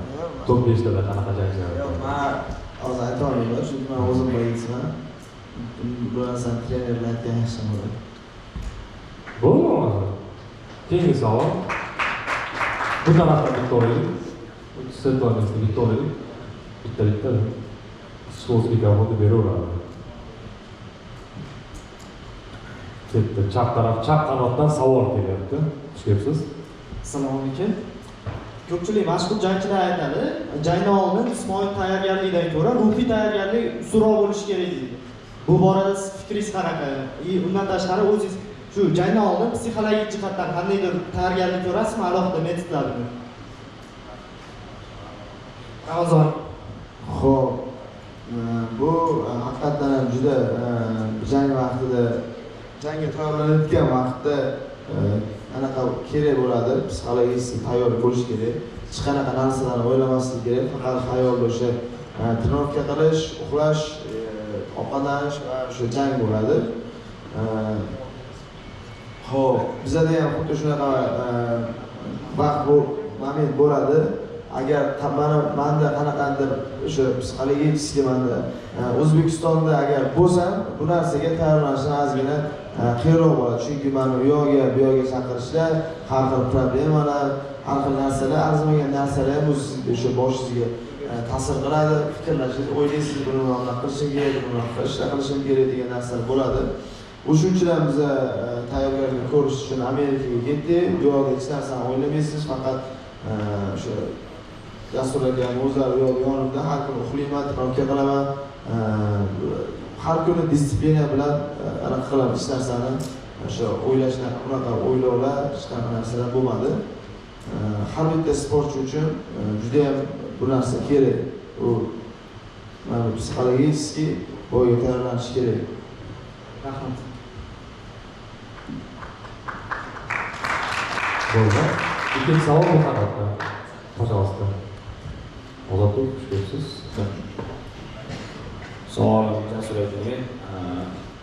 Top 5 tada qanaqa jangchilar? Yo'q, men hozir ayta olmayman, chunki men o'zim bilaman. Bu narsa trener bilan aytgan yaxshi bo'ladi. Bo'lmadi. Keyingi savol. Bu tarafdan bitta olaylik. Setonizda bitta olaylik. Bitta. So'zga javob beraveradi. Ketdi. Chap taraf, chap qanotdan savol kelyapti. Xush kelibsiz. Assalomu alaykum. Ko'pchilik mashhur jangchilar aytadi, jangdan oldin jismoniy tayyorgarlikdan ko'ra ruhiy tayyorgarlik ustunroq bo'lishi kerak deydi. Bu borada siz fikringiz qanaqa? Undan tashqari o'zingiz shu jangdan oldin psixologik jihatdan qandaydir tayyorgarlik ko'rasizmi, alohida metodlarni? Ramazon. Xo'p, bu haqiqatan ham juda jang vaqtida, jangga tayyorlanayotgan vaqtda anaqa kerak bo'ladi, psixologik tayyor bo'lish kerak. Hech qanaqa narsalarni o'ylamaslik kerak, faqat tayyor bo'lib, trenirovka qilish, uxlash, ovqatlanish va o'sha jang bo'ladi. Xo'p, bizda ham xuddi shunaqa vaqt moment bo'ladi. Agar manda qanaqadir o'sha psixologik manda O'zbekistonda agar bo'lsam, bu narsaga tayyorlanishdan ozgina qiyinroq bo'ladi. Chunki meni u yoqqa, bu yoqqa chaqirishlar, har xil problemalar, har xil narsalar, arzimagan narsalar ham o'sha boshingizga ta'sir qiladi. Fikrlashingiz, o'ylaysiz, buni nima qilishim kerak, buni qilishim kerak degan narsalar bo'ladi. O'shuning uchun ham biz tayyorgarlik ko'rish uchun Amerikaga ketdik. Bu yoqda hech narsani o'ylamaysiz, faqat o'sha Jasur akam o'zlari yonimda har kuni uxlayman, trenirovka qilaman. Har kuni disiplina bilan anaqa qilaman, hech narsani o'sha o'ylashlar, unaqa o'ylovlar, hech qanaqa narsalar bo'lmadi. Har bitta sportchi uchun juda ham bu narsa kerak. U mana psixologически bo'yiga tayyorlanish kerak. Rahmat. Bo'ldi. Ikkinchi savol bu tarafda. Пожалуйста. Ozodbek, xush kelibsiz. Savolim Jasur akaga.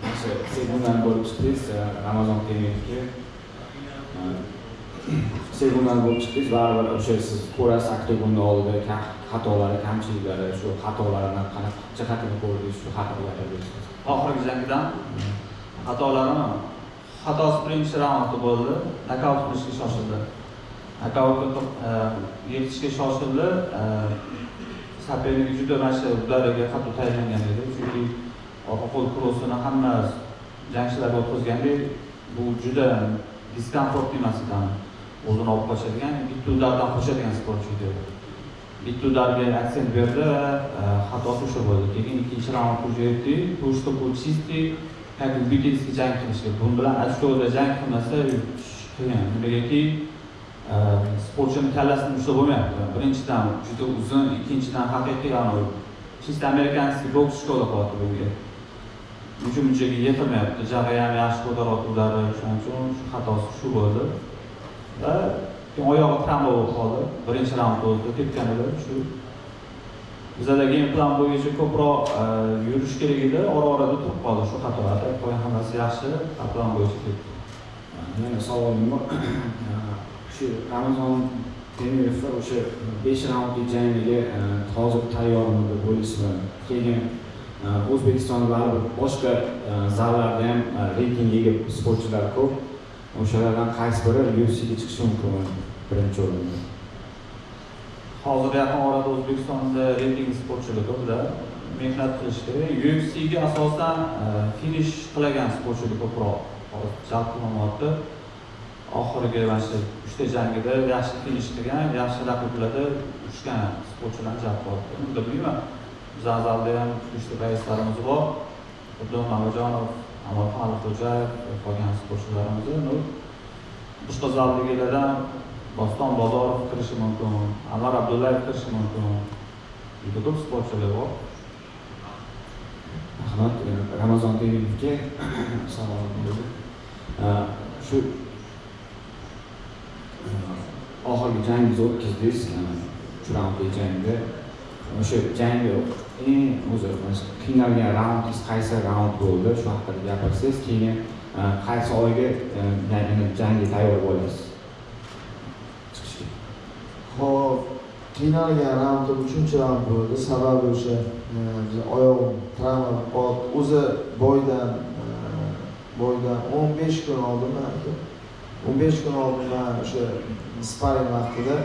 O'sha segundan bo'lib chiqdingiz, Ramazon Temirovga. Segundan bo'lib chiqdingiz, baribir o'sha siz ko'rasiz oktagonda oldida xatolari, kamchiliklari, shu xatolarni qanaqa jihatini ko'rdingiz, shu haqida gapirsangiz. Oxirgi jangdan xatosi birinchi raundda bo'ldi. Nokaut qilishga shoshildi. Nokautga yetishga shoshildi. Sopernik juda mana ularga xato tayyorlangan edi. Chunki orqa qo'l krossini hamma jangchilar o'tkazgandek, bu juda diskomfortli masala. O'zini olib qochadigan, bitta udardan qochadigan sportchi edi. Bitta udarga aksent berdi va xatosi o'sha bo'ldi. Keyin ikkinchi raund o'tdi, to'shda bu чистый, как любительский jang qilishdi. Bu bilan ochkoda jang qilmasa qiyin. Negaki sportchining kallasini ushlab bo'lmayapti. Birinchidan juda uzun, ikkinchidan haqiqiy чисто amerikanskiy boks shkola qilyapti bunga. Uncha-munchaga yetilmayapti. Jag'i ham yaxshi ko'taryaptilar, shuning uchun shu xatosi shu bo'ldi. Va oyog'i travma bo'lib qoldi. Birinchi raund o'tdi, tepganida shu. Bizda game plan bo'yicha ko'proq yurish kerak edi, ora-orada turib qoldi shu xatolarda. Qo'yin hammasi yaxshi, plan bo'yicha ketdi. Meni savolim bor. Shu Ramazon Temirovga o'sha 5 raundlik jangiga hozir tayyormi deb o'ylaysizmi? Keyin O'zbekistonda baribir boshqa zallarda ham reytingiga sportchilar ko'p. O'shalardan qaysi biri UFC'ga chiqishi mumkin birinchi o'rinda? Hozir yaqin orada O'zbekistonda reyting sportchilar ko'pda mehnat qilish kerak. UFC'ga asosan finish qilagan sportchilar ko'proq jalb qilinmoqda. Oxirgi mana shu 3 ta jangida yaxshi finish qilgan, yaxshi raqiblarda tushgan sportchilarni jalb qilyapti. Unda bilmayman. Bizning zalda ham 3 ta raislarimiz bor. Abdulloh Mamajonov, Amorxon Alixo'jayev, qolgan sportchilarimiz boshqa zaldagilardan Doston Bozorov kirishi mumkin, Anvar Abdullayev kirishi mumkin. Juda ko'p sportchilar bor. Rahmat, Ramazon Terimovga savol berdi. Shu oxirgi jangingizni o'tkazdingiz, shu raundli jangda. O'sha jangda eng o'zi qiynalgan raundingiz qaysi raund bo'ldi? Shu haqida gapirsangiz, keyin qaysi oyga jangga tayyor bo'lasiz? Xo'p, qiynalgan raundim 3-raund bo'ldi. Sababi o'sha oyog'im travma qoldi. O'zi boydan 15 kun oldin, 15 kun oldin men o'sha sparing vaqtida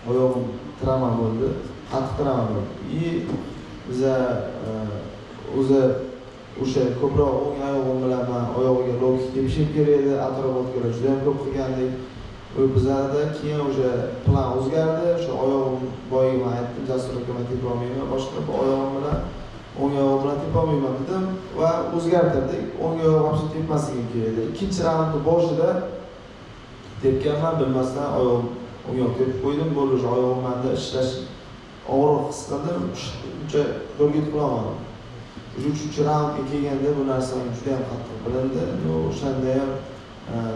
oyog'im travma bo'ldi. Qattiq travma bo'ldi. Biza o'zi o'sha ko'proq o'ng oyog'im bilan men oyog'iga low-kick tepishim kerak edi. Atrofga juda ham ko'p qilgandik. Bizlarda keyin o'sha plan o'zgardi. O'sha oyog'im boyiga aytdim, Jasur aka men tepa olmayman, boshqa oyog'im bilan o'ng oyog'im bilan tepa olmayman dedim va o'zgartirdik. O'ng oyoq vobshe tepmasligim kerak edi. Ikkinchi raundning boshida tepganman, bilmasdan oyog'im o'ng oyoq tepib qo'ydim. Bo'ldi, o'sha oyog'im menda ishlash og'riq his qildim. Uncha hareket qila olmadim. O'sha 3-raundga kelganda bu narsa juda ham qattiq bilindi. O'shanda ham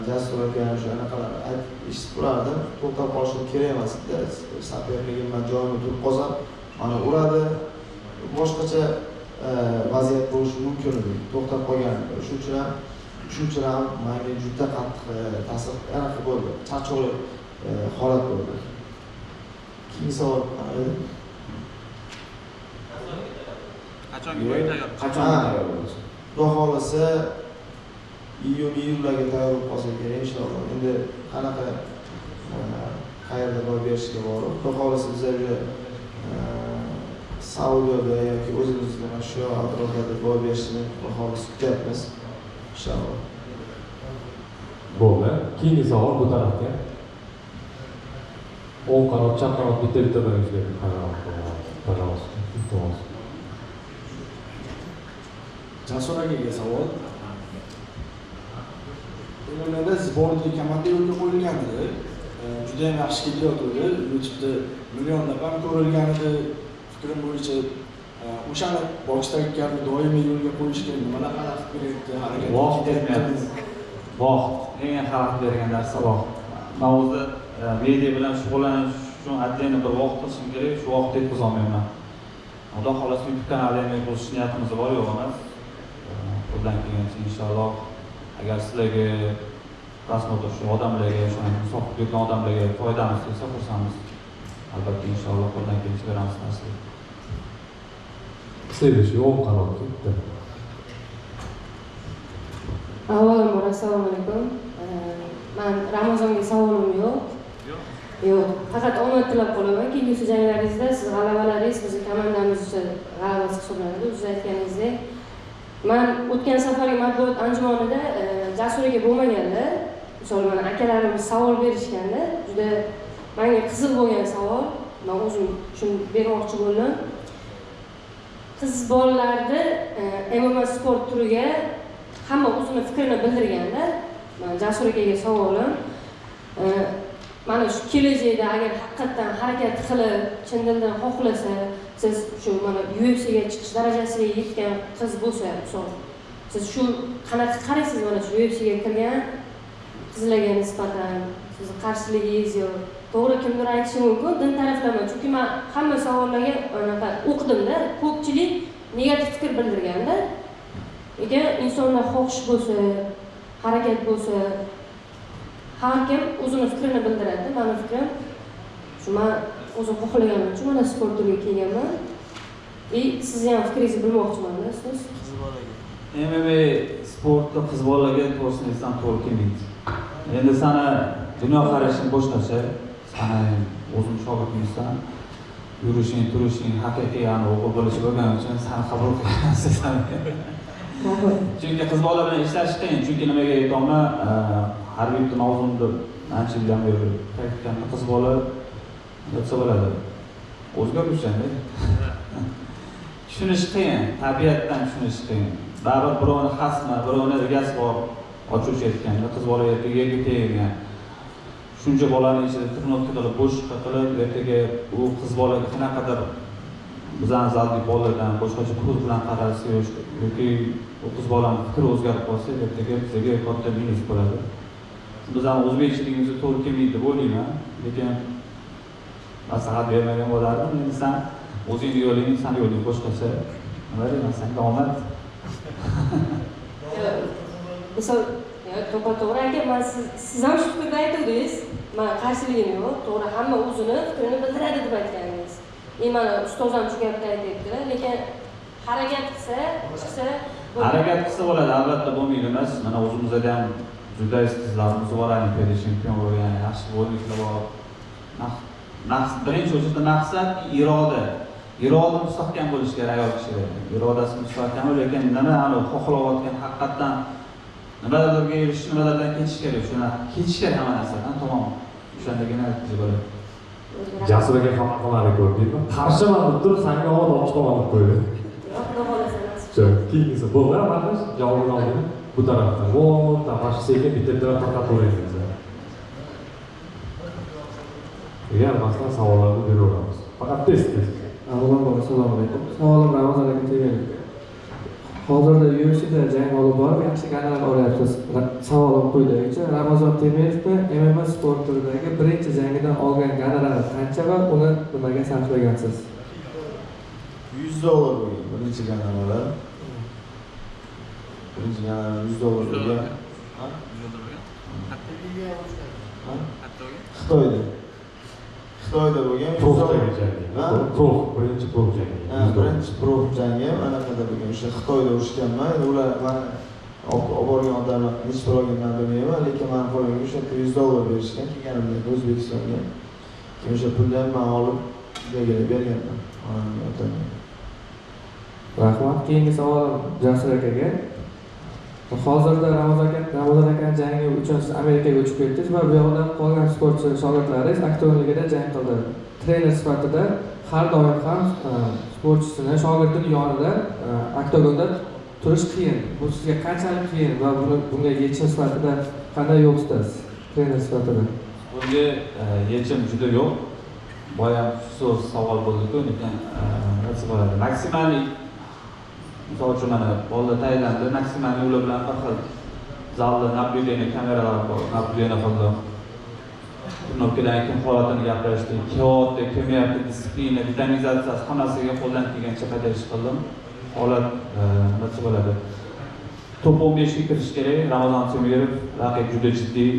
Jasur aka shunaqalar eshitib turardim. To'xtab qolishim kerak emas edi. Saperligimdan joyimda turib qolsam, mana uradi. Boshqacha vaziyat bo'lishi mumkin edi. To'xtab qolgan. Shuning uchun ham 3-raund menga juda qattiq ta'sir bo'ldi. Charchoqli holat bo'ldi. Keyingi savol qachonga bo'yi tayyor? Qachon tayyor bo'lasiz? Xudo xolasa iyullarga tayyor bo'lib qolsa kerak inshaalloh. Endi qanaqa qayerda boy berishga bog'liq. Xudo xolasa bizlarga Saudiyada yoki o'zimizga mana shu atroflarda boy berishni xudo xolasa kutyapmiz. Inshaalloh. Bo'ldi. Keyingi savol bu tarafga. O'ng qanot, chap qanot bitta bo'lishga qaror qilamiz. Jasur akaga savol. O'yinlarda sbortli komanda yo'lga qo'yilgan edi. Juda ham yaxshi ketayotdi. YouTube'da millionlab ham ko'rilgan edi. Fikrim bo'yicha o'shani boksdagi kabi doimiy yo'lga qo'yishga nimalar xalaqit berayapti, harakat Vaqt. Vaqt. Eng xalaqit bergan narsa vaqt. Men o'zi media bilan shug'ullanish uchun отдельно bir vaqt qilishim kerak, shu vaqtda yetkiza olmayman. Xudo xolasa YouTube kanalini qo'shish niyatimiz bor yo'q emas. Qo'ldan kelgancha inshaalloh agar sizlarga prosmotr shu odamlarga, shu sohib ketgan odamlarga foydamiz kelsa xursandmiz. Albatta inshaalloh qo'ldan kelishini beramiz nasib. Следующий o'ng qanot ketdi. Avvalambor assalomu alaykum. Men Ramazonga savolim yo'q. Yo'q, faqat omad tilab qolaman. Keyingi janglaringizda siz g'alabalaringiz bizning komandamiz uchun g'alabasi hisoblanadi. Siz aytganingizdek, men o'tgan safargi matbuot anjumanida Jasur aka bo'lmaganda, misol mana akalarimiz savol berishganda, juda menga qiziq bo'lgan savol. Men o'zim shuni bermoqchi bo'ldim. Qiz bolalarda MMA sport turiga hamma o'zini fikrini bildirganda, men Jasur akaga savolim, mana shu kelajakda agar haqiqatan harakat qilib, chin dildan xohlasa, siz shu mana UFC'ga chiqish darajasiga yetgan qiz bo'lsa, misol, siz shu qanaqa qaraysiz mana shu UFC'ga kirgan qizlarga nisbatan sizni qarshiligingiz yo'q? To'g'ri, kimdir aytishi mumkin, din taraflama. Chunki men hamma savollarga anaqa o'qidimda, ko'pchilik negativ fikr bildirganda, lekin insonda xohish bo'lsa, harakat bo'lsa, har kim o'zini fikrini bildiradi. Meni fikrim shu, men o'zim xohlaganim uchun mana sport turiga kelganman. Sizni ham fikringizni bilmoqchiman-da, siz. MMA sportda qiz bolalarga to'g'risini aytsam to'g'ri kelmaydi. Endi sana dunyoqarashing boshqacha, sana o'zim shogirdingsan, yurishing, turishing haqiqiy o'g'il bo'lishi bo'lgani uchun seni qabul qilaman. Chunki qiz bola bilan ishlash qiyin. Chunki nimaga aytaman, harbiy mavzumda ancha yildan beri praktikamda qiz bola desa bo'ladi. O'zgaruvchan-da. Tushunish qiyin, tabiatdan tushunish qiyin. baribir birovni xasmi, birovni egasi bor ochuvchi aytganda qiz bola ertaga teggan. Shuncha bolani ichida tirnoqqa qilib, bo'shqa qilib, ertaga u qiz bolaga qanaqadir bizani zaldiy bolalardan boshqacha ko'z bilan qarasa yoki u qiz bolaning fikri o'zgarib qolsa, ertaga bizga katta minus bo'ladi. Biz ham o'zbekchiligimizni to'g'ri kelmaydi deb o'ylayman, lekin maslahat bermagan bo'lardim. Endi sen o'zingni yo'ling, sen yo'ling boshqacha. Nima deyman, senga omad. Misol, to'g'ri aka, men siz ham shu fikrda aytdingiz. Men qarshiligim yo'q. To'g'ri, hamma o'zini fikrini bildiradi deb aytganingiz. Mana ustoz ham shu gapni aytibdilar, lekin harakat qilsa, chiqsa harakat qilsa bo'ladi, albatta bo'lmaydi emas. Mana o'zimizda ham juda qizlarimiz bor, olimpiada chempion bo'lgan, yaxshi bo'yinliklar bor. Birinchi o'rinda maqsad iroda. Iroda mustahkam bo'lishi kerak ayol kishida. Irodasi mustahkam, lekin nima xohlayotgan haqiqatdan nimalarga erishish, nimalardan ketish kerak. Shuni ketish kerak hamma narsadan, tamom. O'shandagina natija bo'ladi. Jasur aka ham qiladi ko'rdingmi? Qarshiman deb turib, senga omad olib chiqaman deb qo'ydi. Keyingisi bo'ldi, marhamat, javobini olding. Bu tarafdan. O'nta boshqa sekin bitta tarqataveramiz. Agar masalan savollarni beraveramiz. Faqat test. Avvalambor assalomu alaykum. Savolim Ramazon aka tegadi. Hozirda UFC'da jang olib borib, yaxshi gonorar olyapsiz. Savolim quyidagicha: Ramazon Temirovni MMA sport turidagi birinchi jangidan olgan gonorari qancha va uni nimaga sarflagansiz? $100 bo'lgan birinchi gonorar. Birinchi gonorar $100 bo'lgan. Xitoyda bo'lgan. Profdagi jang. Birinchi prof jangi. Birinchi prof jangi anaqada bo'lgan. O'sha Xitoyda urushganman. Ular meni olib borgan odamlar hech bir olganman bilmayman, lekin men qo'limga o'sha $100 berishgan kelganimda O'zbekistonga. Keyin o'sha pulni ham men olib berganman. Rahmat. Keyingi savolim Jasur akaga. Hozirda Ramazon aka jangi uchun siz Amerikaga uchib ketdingiz va bu yoqda qolgan sportchi shogirdlaringiz aktyorligida jang qildi. Trener sifatida har doim ham sportchisini, shogirdini yonida oktagonda turish qiyin. Bu sizga qanchalik qiyin va bunga yechim sifatida qanday yo'l tutasiz? Trener sifatida. Bunga yechim juda yo'q. Boya so'z savol bo'ldi-ku, lekin nima bo'ladi? Maksimal misol uchun mana bola Tailandda maksimal yo'li bilan bir xil zalda nablюдение kameralar bor, nablюдение qildi. Noktadan keyin holatini gapirishdi, katta kemiyat, disiplina, vitamizatsiyasi hammasiga qo'ldan kelgancha qadarish qildim. Holat nima bo'ladi? Top 15 ga kirish kerak. Ramazon Temirov raqib juda jiddiy.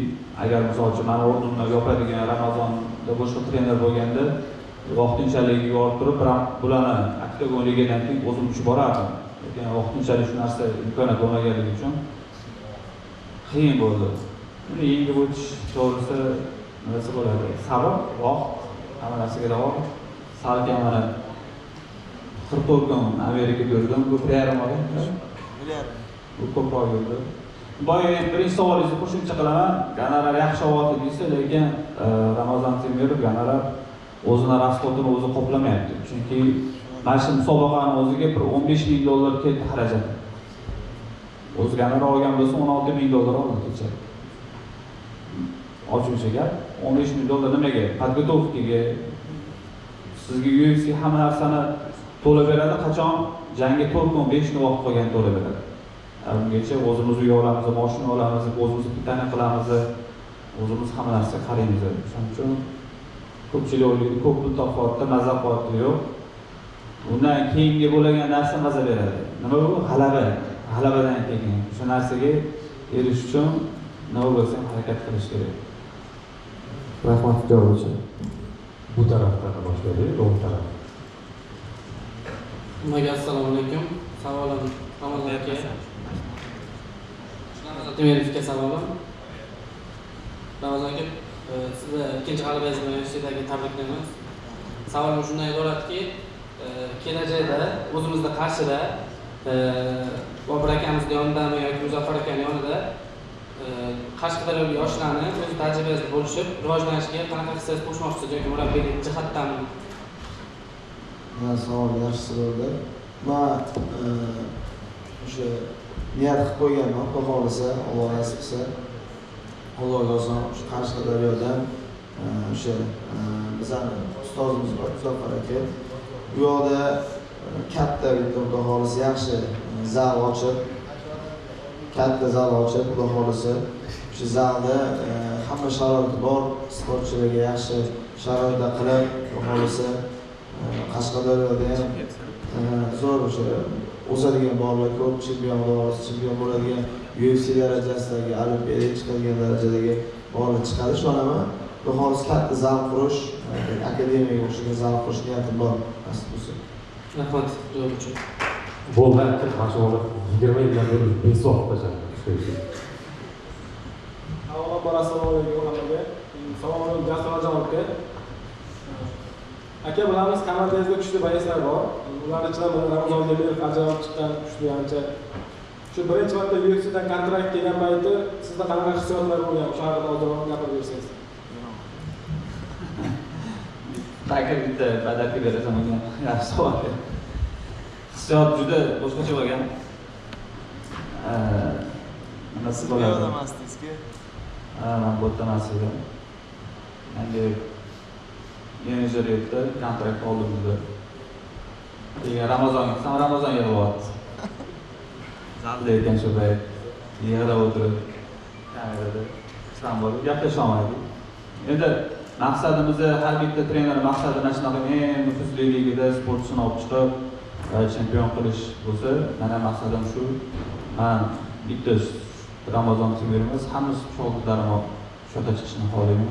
Agar misol uchun meni o'rnimni yopadigan Ramazonda boshqa trener bo'lganda, vaqtinchalik yorib turib, bularni oktagon ligadan keyin o'zim tushib borardim. Lekin vaqtinchalik shu narsa imkoniyat bo'lmaganligi uchun qiyin bo'ldi. Buni yengib o'tish to'g'risi nima bo'ladi? Sabr, vaqt, hamma narsaga davom. Salkam mana 44 kun Amerikaga yurdim, bu yarim oy. Bu ko'proq yurdi. Boya birinchi savolingizni qo'shimcha qilaman. Gonorar yaxshi ovozi desa, lekin Ramazon Temirov gonorar o'zini rasxodini o'zi qoplamayapti. Chunki mana shu musobaqaning o'ziga bir $15,000 ketdi xarajat. O'zi gonorar olgan bo'lsa $16,000 oldi kecha. Ochuvchi gap, $15,000 nimaga? Podgotovkaga. Sizga UFC hamma narsani to'lab beradi, qachon jangga 4 kun 5 kun vaqt qolgan to'lab beradi. Ungacha o'zimiz uy olamiz, mashina olamiz, o'zimiz pitani qilamiz, o'zimiz hamma narsaga qaraymiz. Shuning uchun ko'pchilik o'ylaydi, ko'p pul topadi, maza qoladi yo'q. Undan keyingi bo'lgan narsa maza beradi. Nima bu? G'alaba. G'alabadan keyin shu narsaga erishish uchun nima bo'lsa ham harakat qilish kerak. Rahmat javob uchun. Bu tarafdan boshlaylik, o'ng taraf. Assalomu alaykum. Savolim Ramazon aka. Ramazon Temirovga savolim. Ramazon aka, sizni ikkinchi g'alabangiz bilan UFC'dagi tabriklaymiz. Savolim shundan iboratki, kelajakda o'zimizda Qarshida Bobur akamizni yonidami yoki Muzaffar akaning yonida Qashqadaryolik yoshlarni o'z tajribasida bo'lishib, rivojlanishiga qanaqa hissangiz qo'shmoqchisiz yoki murabbiylik jihatdanmi? Savol yaxshi savolda. Men o'sha niyat qilib qo'yganman, Xudo xohlasa, Alloh nasib qilsa. Alloh yozsin, o'sha Qashqadaryodan o'sha bizani ustozimiz bor, Muzaffar aka. Bu yoqda katta bitta Xudo xohlasa yaxshi zal ochib, katta zal ochib, Xudo xohlasa o'sha zalda hamma sharoiti bor, sportchilarga yaxshi sharoitda qilib, Xudo xohlasa Qashqadaryoda ham zo'r o'sha o'sadigan bolalar ko'p, chempion bo'ladigan UFC darajasidagi, Olimpiadaga chiqadigan darajadagi bolalar chiqadi, ishonaman. Xudo xohlasa katta zal qurish, akademiyaga o'xshagan zal qurish niyatim bor, nasib bo'lsa. Rahmat, javob uchun. Bo'ldi, mashg'ulot 20 yildan beri beso'z bajardi. Avvalambor assalomu alaykum hammaga. Savolim Jasurajonovga. Aka, bilamiz, komandangizda kuchli bayslar bor. Ular ichidan Ramazon Demirov ajoyib chiqqan kuchli ancha. Shu birinchi marta UFCdan kontrakt kelgan payti sizda qanaqa hissiyotlar bo'lgan? O'sha haqida oldinroq gapirib bersangiz. Taklif bitta badalga berasan unga. Yaxshi savol. Hissiyot juda boshqacha bo'lgan. Nasib bo'ladi. Yo'lamasdingizki. Men bu yerda nasib bo'lgan. Endi menejer etdi, kontrakt oldim dedi. Keyin Ramazon yig'layapti. Zalda ekan shu payt. Yig'lab o'tirib, kamerada islam bo'lib gaplasha olmaydik. Endi maqsadimiz, har bitta trener maqsadi mana shunaqa eng nufuzli ligada sportchini olib chiqib, chempion qilish bo'lsa, mana maqsadim shu. Men bitta Ramazon Temirimiz hamma shogirdlarim shu yerga chiqishini xohlayman.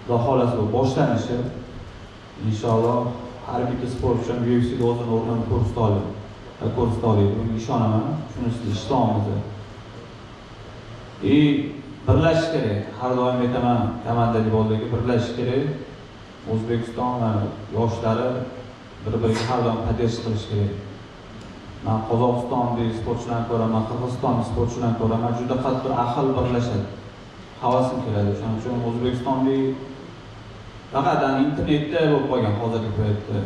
Xudo xohlasa bu boshlanishi. Inshaalloh har bitta sportchi UFC'da o'zini o'rnini ko'rsata oladi. Bunga ishonaman. Shunisi ishlaymiz. Birlashish kerak. Har doim aytaman, komandali bolalarga birlashish kerak. O'zbekiston yoshlari bir-biriga har doim podдержка qilish kerak. Men Qozog'istonlik sportchilarni ko'raman, Qirg'izistonlik sportchilarni ko'raman, juda qattiq ahil birlashadi. Havasim keladi. Shuning uchun O'zbekistonlik faqat internetda bo'lib qolgan hozirgi paytda.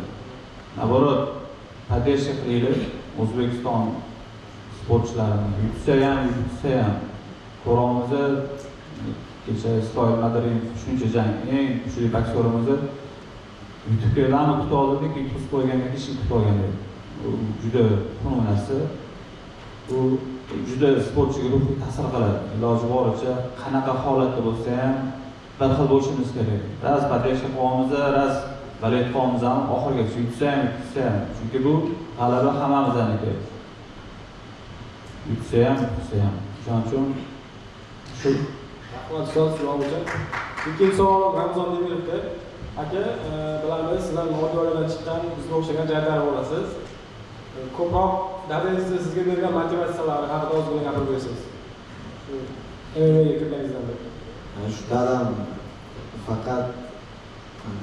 Naborot podдержка qilinglar. O'zbekiston sportchilarini yutsa ham ko'ramiz. Kecha Isroil Madrimov shuncha jang eng kuchli boksyorimiz yutib kelganini kutib oldik, yutib qo'ygandan keyin ishni kutib olgandik. Bu juda muhim narsa. Bu juda sportchiga ruhiy ta'sir qiladi. Iloji boricha qanaqa holatda bo'lsa ham bir xil bo'lishimiz kerak. Raz podдержка qilamiz, raz balet qilamiz ham oxirigacha yutsa ham. Chunki bu g'alaba hammamizdaniki. Yutsa ham. Shuning uchun shu Rahmat so'z uchun. Ikkinchi savol Ramazon Demirovga. Aka, bilamiz, sizlar Mordoviydan chiqqan, bizga o'xshagan jaylar bo'lasiz. Ko'proq dadangizni sizga bergan motivatsiyalari haqida o'zingizga gapirib bersangiz. MMA'ga kirganingizdan beri. Shu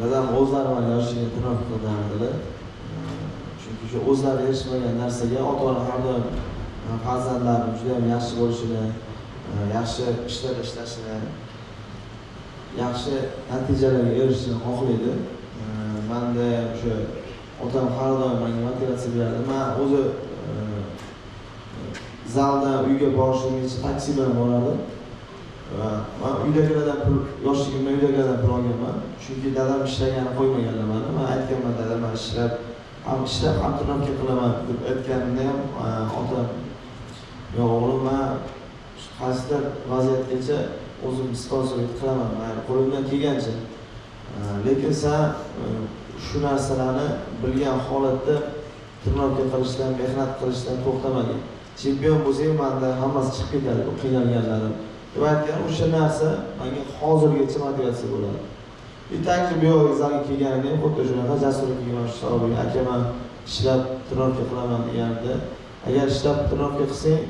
dadam o'zlari bilan yoshligini turib qilgandilar. Chunki shu o'zlari erishmagan narsaga ota-ona har doim farzandlarim juda ham yaxshi bo'lishini, yaxshi ishlar ishlashini, yaxshi natijalarga erishishini xohlaydi. Menda o'sha otam har doim menga motivatsiya beradi. Men o'zi zaldan uyga borishimgacha taksi bilan borardim. Men uydagilardan yoshligimda uydagilardan pul olganman. Chunki dadam ishlaganini qo'ymaganlar meni. Men aytganman, dadam ishlab ham turnirga qilaman deb aytganimda ham otam yo'q o'g'lim, men qaysidir vaziyatgacha o'zim sponsorlik qilaman, men qo'limdan kelgancha. Lekin sen shu narsalarni bilgan holatda turnirga qilishdan, mehnat qilishdan to'xtamagin. Chempion bo'lsang, menda hammasi chiqib ketadi, bu qiynalganlarim. Deb aytgan o'sha narsa menga hozirgacha motivatsiya bo'ladi. Bittaki bu yo'lga zalga kelganimda ham xuddi shunaqa Jasur kelgan shu savol aka, men ishlab turnirga qilaman deganda, agar ishlab turnirga qilsang,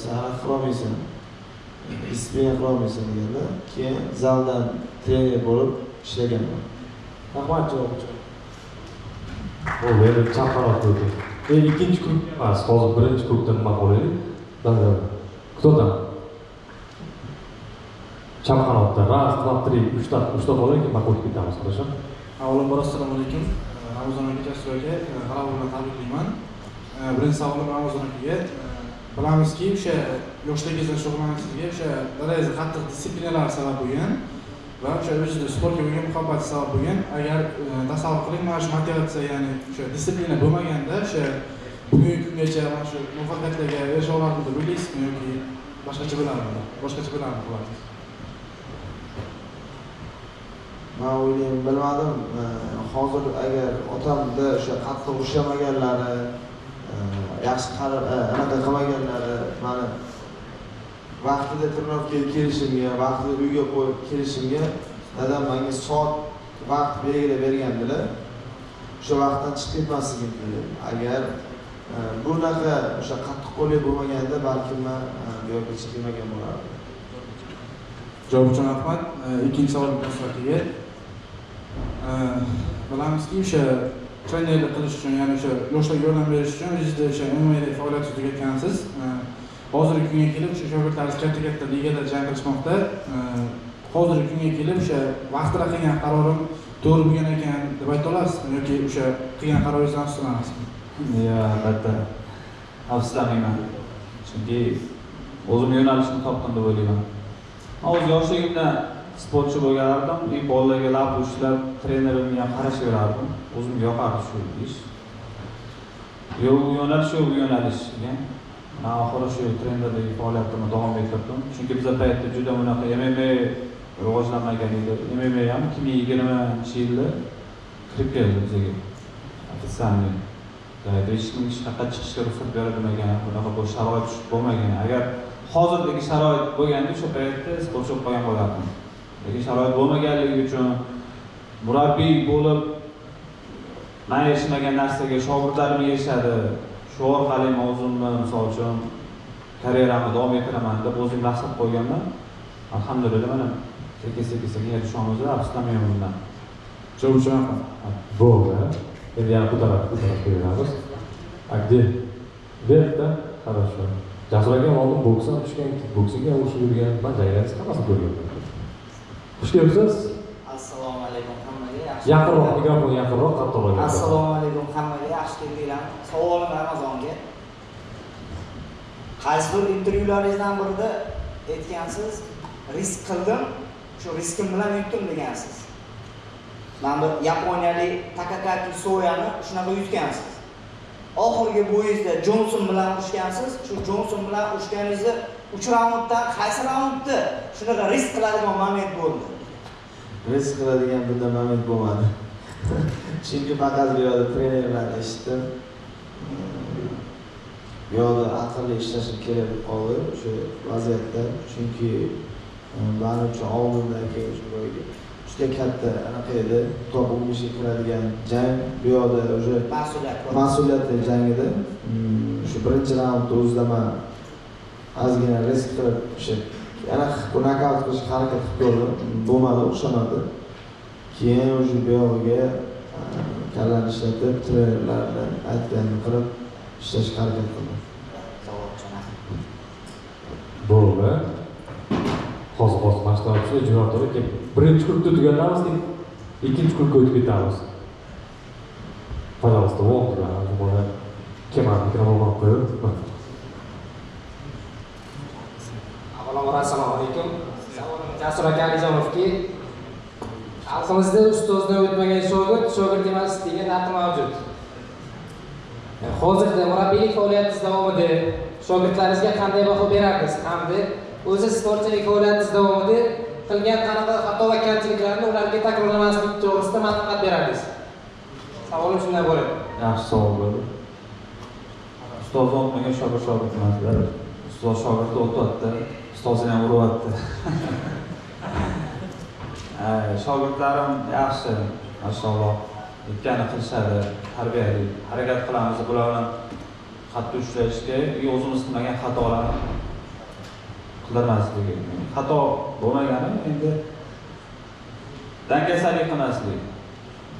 sen harakat qilolmaysan, disiplina qilolmaysan deganda, keyin zaldan trener bo'lib ishlaganman. Rahmat javob uchun. O meni chaqaloq bo'ldi. Ikkinchi kun emas, hozir birinchi kundan nima qo'yaylik? Кто там? Chaqaloqda raz, 2, 3, 3 qo'yaylik, keyin maqul ketamiz, хорошо? Avvalambor assalomu alaykum. Ramazon aka, Jasur aka, g'alaba bilan tabriklayman. Birinchi savolim Ramazon akaga. bilamizki o'sha yoshligingizda shug'ullanishligi o'sha darajada qattiq disiplinalar sabab bo'lgan va o'sha o'zida sportga bo'lgan muhabbati sabab bo'lgan. Agar tasavvur qiling, mana shu motivatsiya, ya'ni o'sha disiplina bo'lmaganda o'sha bugungi kungacha mana shu muvaffaqiyatlarga erisha olarmidi deb o'ylaysizmi yoki boshqacha bo'larmidi? Boshqacha bo'larmidi bularsiz? Men o'ylayman, bilmadim. Hozir agar otamda o'sha qattiq ushlamaganlari, yaxshi anaqa qilmaganlari, mani vaqtida trenirovkaga kelishimga, vaqtida uyga qo'yib kelishimga dadam menga soat vaqt belgilab bergandilar. O'sha vaqtdan chiqib ketmasligim kerak. Agar bunaqa o'sha qattiq qo'lli bo'lmaganda balkim men bu yerga chiqmagan bo'lardim. Javob uchun rahmat. Ikkinchi savol bilan bilamizki o'sha trenerlik qilish uchun, ya'ni o'sha yoshlarga yordam berish uchun o'zingizda o'sha MMA faoliyat tugatgansiz. Hozirgi kunga kelib o'sha shogirdlaringiz katta ligada jang qilishmoqda. Hozirgi kunga kelib o'sha vaqtida qilgan qarorim to'g'ri bo'lgan ekan deb ayta olasizmi yoki o'sha qilgan qaroringizdan afsuslanasizmi? Yo'q, albatta afsuslanmayman. Chunki o'zim yo'nalishimni topdim deb o'ylayman. O'z yoshligimda sportchi bo'lgandim, bolalarga lab ushlab, trenerimga ham qarashaverardim. O'zimga yoqardi shu ish. Yo'q, yo'nalish yo'q, yo'nalishga. Men oxiri shu trenerlik faoliyatimni davom ettirdim. Chunki bizda paytda juda bunaqa MMA rivojlanmagan edi. MMA ham 2020-yilda kirib keldi bizga. Ofitsialniy. Hech kim hech qanaqa chiqishga ruxsat berilmagan, bunaqa bu sharoit bo'lmagan. Agar hozirgi sharoit bo'lganda o'sha paytda sportchi bo'lib qolgan bo'lardim. Lekin sharoit bo'lmaganligi uchun murabbiy bo'lib men erishmagan narsaga shogirdlarim erishadi. Shu orqali o'zimni misol uchun karyeramni davom ettiraman deb o'zim maqsad qo'yganman. Alhamdulillah mana sekin erishamiz, afsuslanmayman bundan. Javob uchun rahmat. Bo'ldi. Endi yana bu tarafga beramiz. Agdi. Verda, хорошо. Jasuraga oldin boksdan tushgan, boksiga o'sha yurgan, men janglarni hammasini ko'rganman. Xush kelibsiz. Assalomu alaykum hammaga. Yaqinroq mikrofon, yaqinroq qattiqroq. Assalomu alaykum hammaga. Yaxshi keldinglar. Savolim Ramazonga. Qaysi bir intervyularingizdan birida aytgansiz, risk qildim, shu riskim bilan yutdim degansiz. Men bu yaponiyalik Takakaki Soyani shunaqa yutgansiz. Oxirgi bo'yingizda Jonson bilan urushgansiz. Shu Jonson bilan urushganingizda 3 raunddan qaysi raundda shunaqa risk qiladigan moment bo'ldi? Risk qiladigan bunday moment bo'lmadi. Chunki faqat bu yerda trenerlarni eshitdim. Bu yerda aqlli ishlashim kerak bo'lib qoldi o'sha vaziyatda. Chunki men uchun oldindagi o'sha juda katta anaqa edi. Top 15 ga kiradigan jang. Bu yerda o'sha mas'uliyatli jang edi. Shu birinchi raundda o'zida men ozgina risk qilib o'sha yana knockout qilishga harakat qilib ko'rdim. Bo'lmadi, o'xshamadi. Keyin o'sha bu yerga kallani ishlatib, trenerlarni aytganini qilib ishlashga harakat qildim. Bo'ldi. Hozir mashg'ulotchi ijrochilar kelib, birinchi kurni tugatamiz, ikkinchi kurga o'tib ketamiz. Пожалуйста, bo'ldi. Mana kamar mikrofon qo'yib. Avvalambor assalomu alaykum. Savolim Jasur aka Alijonovga. Xalqimizda ustozdan o'tmagan shogird emas degan naql mavjud. Hozirda murabbiylik faoliyatingiz davomida shogirdlaringizga qanday baho berardingiz? Hamda o'zi sportchilik faoliyatingiz davomida qilgan qanaqa xato va kamchiliklarni ularga takrorlamaslik to'g'risida maslahat berardingiz? Savolim shunday bo'ladi. Yaxshi savol bo'ldi. Ustoz o'tmagan shogird emaslar. Ustoz shogirdni o'tyapti, ustozini ham uryapti. Shogirdlarim yaxshi, maşallah. Aytganini qilishadi, tarbiyali. Harakat qilamiz bular bilan qattiq ushlashga, o'zimiz qilmagan xatolarni qilmaslik. Xato bo'lmagani endi dangasalik qilmaslik.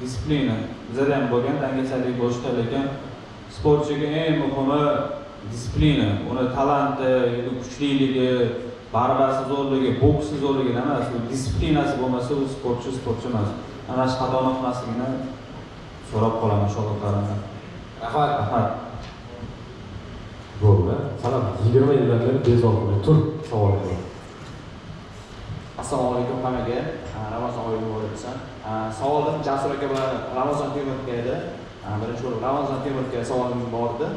Disiplina. Bizda ham bo'lgan dangasalik boshqa, lekin sportchiga eng muhimi disiplina. Uni talanti, kuchliligi, barbasi zo'rligi, boksi zo'rligi emas, disiplinasi bo'lmasa u sportchi emas. Ana shu xatoni qilmasligini so'rab qolaman shogirdlarimdan. Rahmat. Bo'ldi. Sana 20 yildan beri bezovta tur savol bor. Assalomu alaykum hammaga. Ramazon oyi muborak. Savolim Jasur aka bilan Ramazon Temurovga edi. Birinchi bo'lib Ramazon Temurovga savolim bor edi.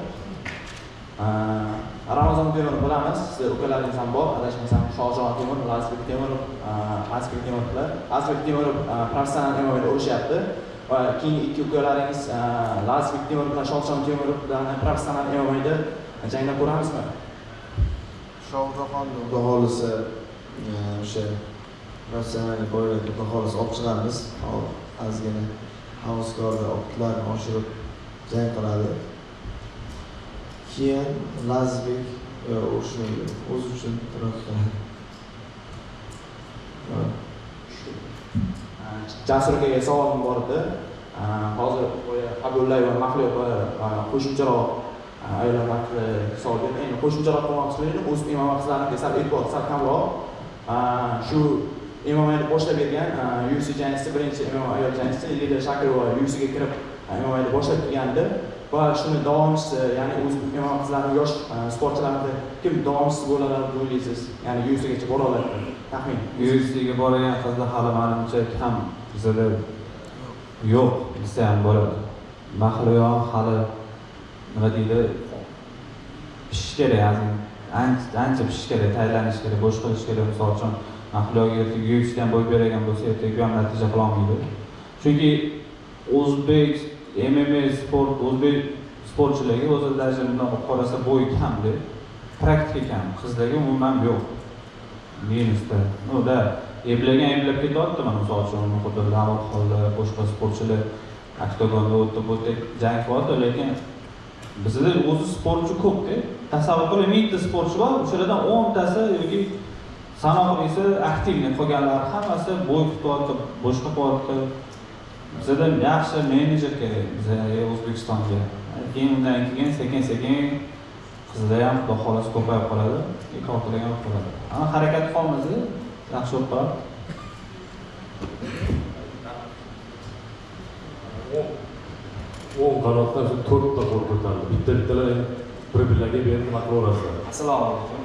Ramazon Temurov bilamiz, siz ukalaringiz ham bor, adashmasam Shohjon Temurov, Lazizbek Temurov, Azizbek Temurov professional MMA'da o'rishyapti. Va keyingi ikki ukalaringiz Lazizbek Temurov bilan Shohjon Temurov bilan professional MMA'da jangda ko'ramizmi? Shohjahonni xudo xohlasa o'sha professional bo'ylab xudo xohlasa olib chiqamiz. Ozgina havaskorda optlarni oshirib jang qiladi. Keyin Lazizbek o'shni o'zi uchun taraqqi qiladi. Jasur akaga savolim bor edi. Hozir Abullayev va Mahliyoba qo'shimcharoq ayollar haqida savol berdi. Endi qo'shimcharoq qilmoqchiligim o'z MMA qizlariga sal e'tibor sal kamroq. Shu MMA'ni boshlab bergan UFC jangchisi, birinchi MMA ayol jangchisi Liliya Shakirova UFC'ga kirib MMA'ni boshlab kelgandi. Va shuni davomchisi, ya'ni o'z MMA qizlarining yosh sportchilarida kim davomchisi bo'ladi deb o'ylaysiz? Ya'ni UFC'gacha bora oladi taxmin. UFC'ga borgan qizlar hali menimcha kam bizada yo'q, bizda ham bo'ladi. Mahliyo hali nima deydi? Pishish kerak, ancha pishish kerak, tayyorlanish kerak, bo'sh qilish kerak. Misol uchun Mahliyoga UFC'dan bo'y bergan bo'lsa, ertaga ham natija qila olmaydi. Chunki o'zbek MMA sport, o'zbek sportchilariga o'zlariga bundan qarasa bo'y kamda, praktika kam, qizlarga umuman yo'q. Minusda. Unda eblab ketyapti, mana misol uchun xuddi Lavot holda boshqa sportchilar oktagonda o'tib jang qilyapti, lekin bizda o'zi sportchi ko'p-da. Tasavvur qiling, 1000 ta sportchi bor, o'shalardan 10 tasi yoki sanoqlisi aktivni qolganlar hammasi bo'y tutyapti, boshqa qilyapti. Bizda yaxshi menejer kerak bizga O'zbekistonga. Keyin undan keyin sekin-sekin qizlar ham xudo xolos ko'payib qoladi, ikki ham qoladi. Ana harakat qilmasa yaxshi bo'lib qoladi. O qanotdan shu 4 ta qo'l ko'tardi. Bitta-bittalar bir-birlarga berib nima qilaverasizlar? Assalomu alaykum.